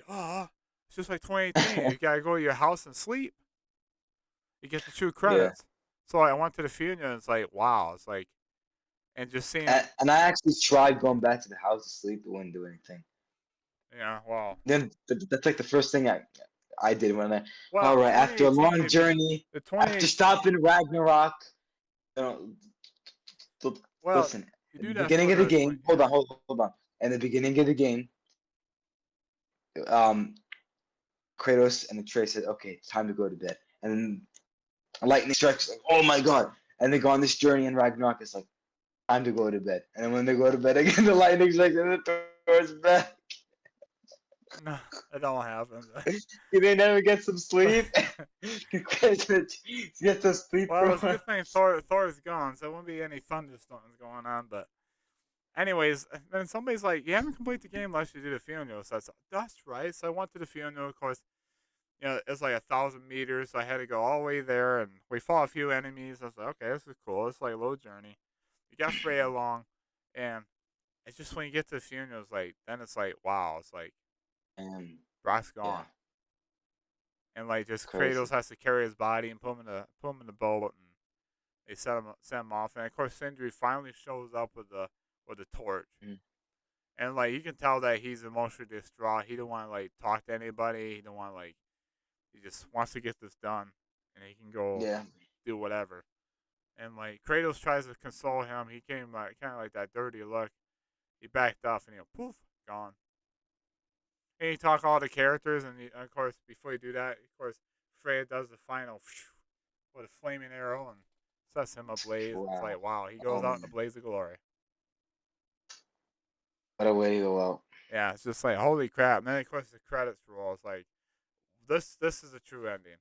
duh. It's just like 2018. You gotta go to your house and sleep. You get the true yeah. credits. So I went to the funeral. And it's like, wow. It's like, and just seeing, And I actually tried going back to the house to sleep, but wouldn't do anything. well, Then that's like the first thing I did when all well, right, after a 2018. long If you journey, the after 28, stopping Ragnarok, you know, well, listen, you at the do that beginning for of the the 20. game, hold Yeah. on, hold on. In the beginning of the game, um, Kratos and Atreus said, okay, it's time to go to bed. And then lightning strikes, like, oh my god. And they go on this journey in Ragnarok, it's like, time to go to bed. And then when they go to bed again, the lightning strikes and the Thor's back. No, that don't happen. Can they never get some But sleep? Get some sleep, well, bro. it's a good thing Thor's gone, so there won't be any thunderstorms going on. But anyways, then somebody's like, "You haven't completed the game unless you do the funeral." So that's right. So I went to the funeral. Of course, it's like 1,000 meters. So I had to go all the way there, and we fought a few enemies. I was like, "Okay, this is cool. It's like a little journey." We got Freya along, and it's just when you get to the funeral, it's like then it's like, wow, it's like And Brock's yeah, gone, and like it's just Kratos crazy. has to carry his body and put him in the boat, and they set him off, and of course Sindri finally shows up with the torch, Mm. and like you can tell that he's emotionally distraught. He don't want to like talk to anybody. He don't want to like he just wants to get this done, and he can go Yeah. do whatever. And like Kratos tries to console him. He came like kind of like that dirty look. He backed off, and poof, gone. And you talk all the characters, and of course before you do that, of course Freya does the final with a flaming arrow and sets him ablaze. It's Wow. like wow, he goes Oh out in a man. blaze of glory. What a way to go out. Yeah, it's just like holy crap. And then of course the credits roll. It's like this is a true ending.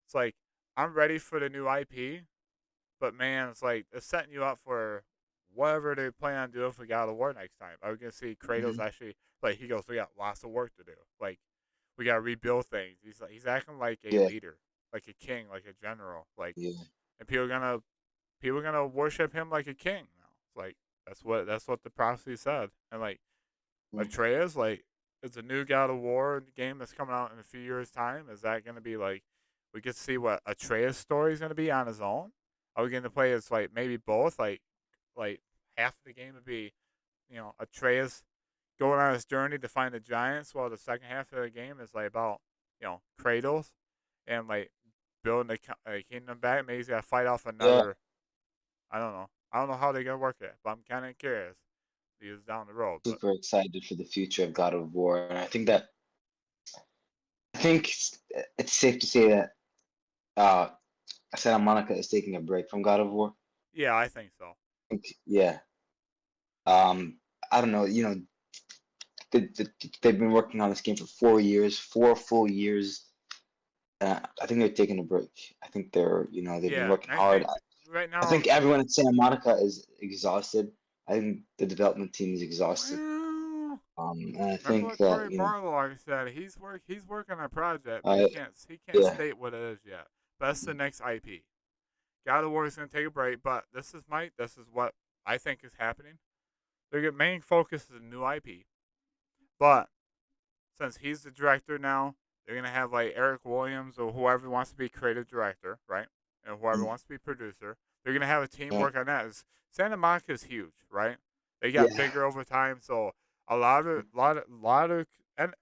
It's like I'm ready for the new IP, but man, it's like it's setting you up for whatever they plan on doing for God of War next time. I was gonna see Kratos Hmm. actually like he goes, we got lots of work to do. Like we gotta rebuild things. He's acting like a Yeah. leader, like a king, like a general. Like Yeah. and people are gonna worship him like a king now. Like that's what the prophecy said. And like Mm. Atreus, like it's a new God of War game that's coming out in a few years' time. Is that gonna be like we get to see what Atreus' story is gonna be on his own? Are we gonna play as like maybe both? Like half of the game would be Atreus going on his journey to find the giants, while the second half of the game is like about Kratos and like building a kingdom back. Maybe he's got to fight off Yeah, another. I don't know. I don't know how they're gonna work it, but I'm kind of curious. He's down the road, but super excited for the future of God of War, and I think it's safe to say that uh, Santa Monica is taking a break from God of War. yeah, I think so. Yeah. I don't know. They've been working on this game for 4 years, 4 full years. I think they're taking a break. I think they've been Yeah, working and I hard. think right I now, think everyone at Santa Monica is exhausted. I think the development team is exhausted. well, And I remember think what that, Corey Barlow said? He's working on a project, but uh, he can't yeah, state what it is yet. But that's the next IP. God of War is gonna take a break, but this is what I think is happening. Their main focus is a new IP, but since he's the director now, they're gonna have like Eric Williams or whoever wants to be creative director, right? And whoever mm, wants to be producer. They're gonna have a team yeah, work on that. Santa Monica is huge, right? They got yeah, bigger over time, so a lot of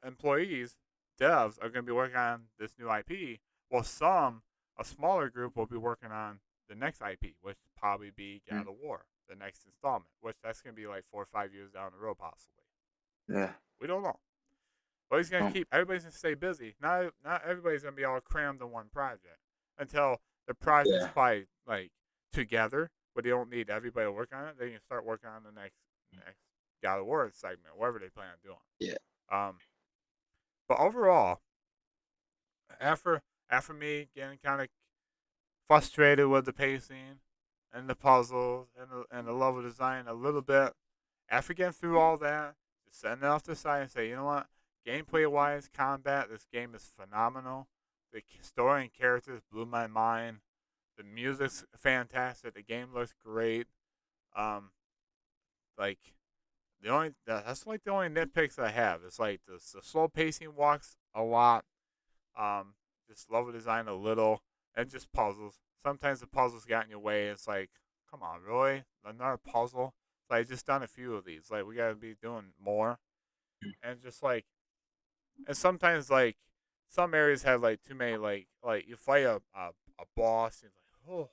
employees, devs are gonna be working on this new IP. While a smaller group will be working on the next IP, which will probably be mm, God of War, the next installment, which that's gonna be like 4 or 5 years down the road, possibly. yeah. We don't know. But he's gonna Oh, keep everybody's gonna stay busy. Not everybody's gonna be all crammed in one project until the project's yeah, probably like together, but they don't need everybody to work on it. They can start working on the next God of War segment, whatever they plan on doing. yeah, Um, but overall, after after me getting kind of frustrated with the pacing and the puzzles and the level design a little bit. After getting through all that, just setting it off to the side and say, you know what? Gameplay wise, combat, this game is phenomenal. The story and characters blew my mind. The music's fantastic. The game looks great. Um, like that's like the only nitpicks I have. It's like the slow pacing walks a lot. Um, just level design a little, and just puzzles. Sometimes the puzzles got in your way. It's like, come on, really? Another puzzle? Like, just done a few of these. Like, we gotta be doing more. And just like, and sometimes like, some areas have like too many like you fight a boss and it's like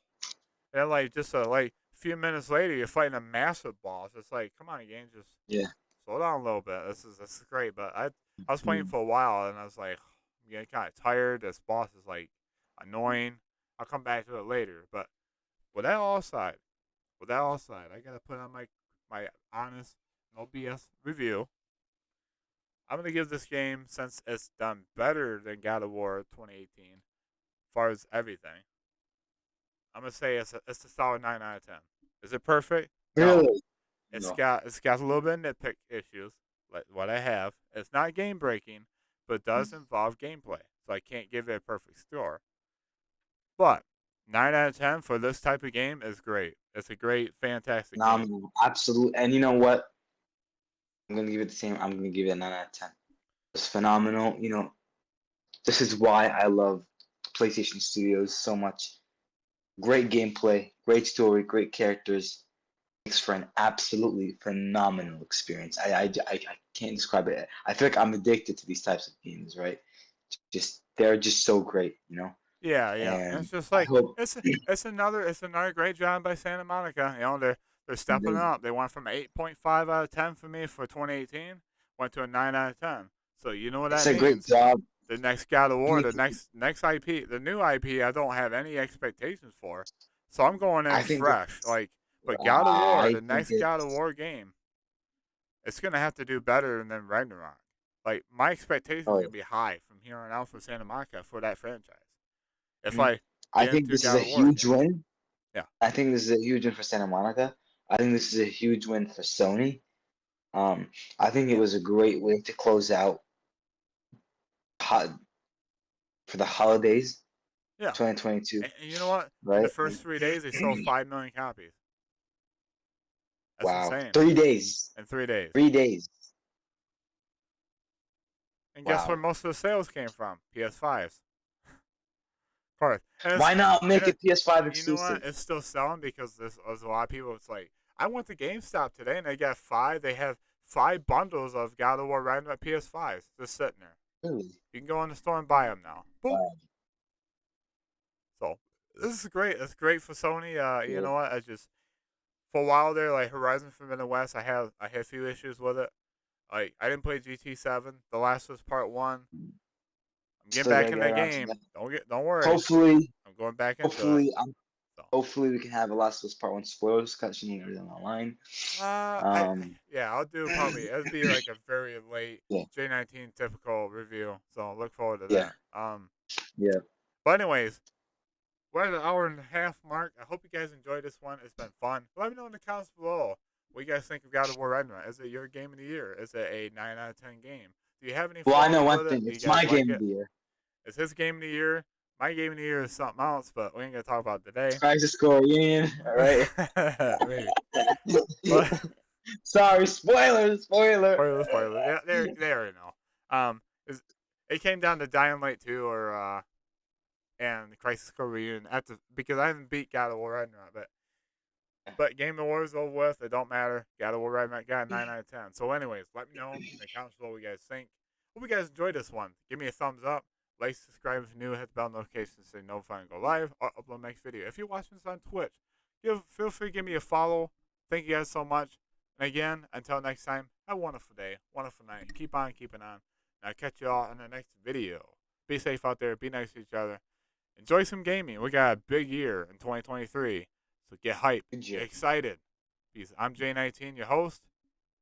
and like just like a few minutes later you're fighting a massive boss. It's like, come on, game, just yeah. slow down a little bit. This is great, but I was playing Mm. for a while and I was like, I'm getting kind of tired. This boss is like annoying. I'll come back to it later. But with that all aside, I gotta put on my honest, no BS review. I'm gonna give this game, since it's done better than God of War 2018, as far as everything. I'm gonna say it's a solid 9 out of 10. Is it perfect? No. Really? It's No. got it's got a little bit of nitpick issues, like what I have. It's not game breaking, but it Mm. does involve gameplay, so I can't give it a perfect score. But 9 out of 10 for this type of game is great. It's a great, fantastic game. Phenomenal, absolute. And you know what? I'm gonna give it the same. I'm gonna give it a 9 out of 10. It's phenomenal. This is why I love PlayStation Studios so much. Great gameplay, great story, great characters. Makes for an absolutely phenomenal experience. I can't describe it. I feel like I'm addicted to these types of games, right? Just they're just so great. Yeah, yeah. And And it's just I like hope it's another great job by Santa Monica. They're stepping they, up. They went from 8.5 out of 10 for me for 2018, went to a 9 out of 10. So you know what it's that a great means. job. The next God of You War, need the to, next IP, the new IP, I don't have any expectations for. So I'm going in I think fresh. it's Like, but God of War, I the think next God of it's War game, it's gonna have to do better than Ragnarok. Like my expectations oh gonna be high from here on out for Santa Monica for that franchise. If yeah. I I get think into this is God a of War huge again, win. yeah, I think this is a huge win for Santa Monica. I think this is a huge win for Sony. Um, I think it yeah, was a great way to close out ho- for the holidays. Yeah. 2022, And you know what? In the right? first 3 days, they sold 5 million copies. That's Wow, insane. 3 days, In 3 days. 3 days. And guess where Wow. most of the sales came from? PS5s. Of course. Why not make it PS5 You know what? exclusive? It's still selling because there's a lot of people. It's like, I went to GameStop today and they got five. They have 5 bundles of God of War Ragnarok PS5s just sitting there. Really? You can go in the store and buy them now. Boop. Wow. So this is great. It's great for Sony. You Yeah. know what? I just for a while there, like Horizon Forbidden West, I had a few issues with it. Like I didn't play GT7. The Last of Us Part One. I'm getting Still back gotta in get that around to game. that. Don't worry. Hopefully, I'm going back into it. hopefully, So hopefully we can have a Last of Us Part 1 spoiler discussion later down the line. I Um, yeah, I'll do probably. It'll be like a very late yeah, J19 typical review. So look forward to yeah, that. yeah. But anyways, we're at an hour and a half mark. I hope you guys enjoyed this one. It's been fun. Let me know in the comments below what you guys think of God of War Ragnarok. Is it your game of the year? Is it a 9 out of 10 game? Do you have any Well, I know flaws one with it? thing. Do you It's guys my like game of it? the year. It's his game of the year. My game of the year is something else, but we ain't gonna talk about it today. Crisis Core Reunion. All right. Maybe. But Sorry, spoiler. spoilers. Yeah, they already know. Is it came down to Dying Light 2 or and Crisis Core Reunion at the because I haven't beat God of War Ragnarok, but Game of War is over with. It don't matter. God of War Ragnarok got a 9 out of 10. So, anyways, let me know in the comments below what you guys think. Hope you guys enjoyed this one. Give me a thumbs up. Like, subscribe if you're new. Hit the bell notifications so you know if I go live or upload next video. If you're watching this on Twitch, feel free to give me a follow. Thank you guys so much. And again, until next time, have a wonderful day, wonderful night. Keep on keeping on. And I'll catch you all in the next video. Be safe out there. Be nice to each other. Enjoy some gaming. We got a big year in 2023. So get hyped. Good Get job. excited. Because I'm J19, your host.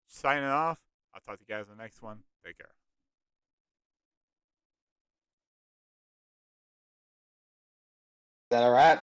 Signing off. I'll talk to you guys in the next one. Take care. Is that all right?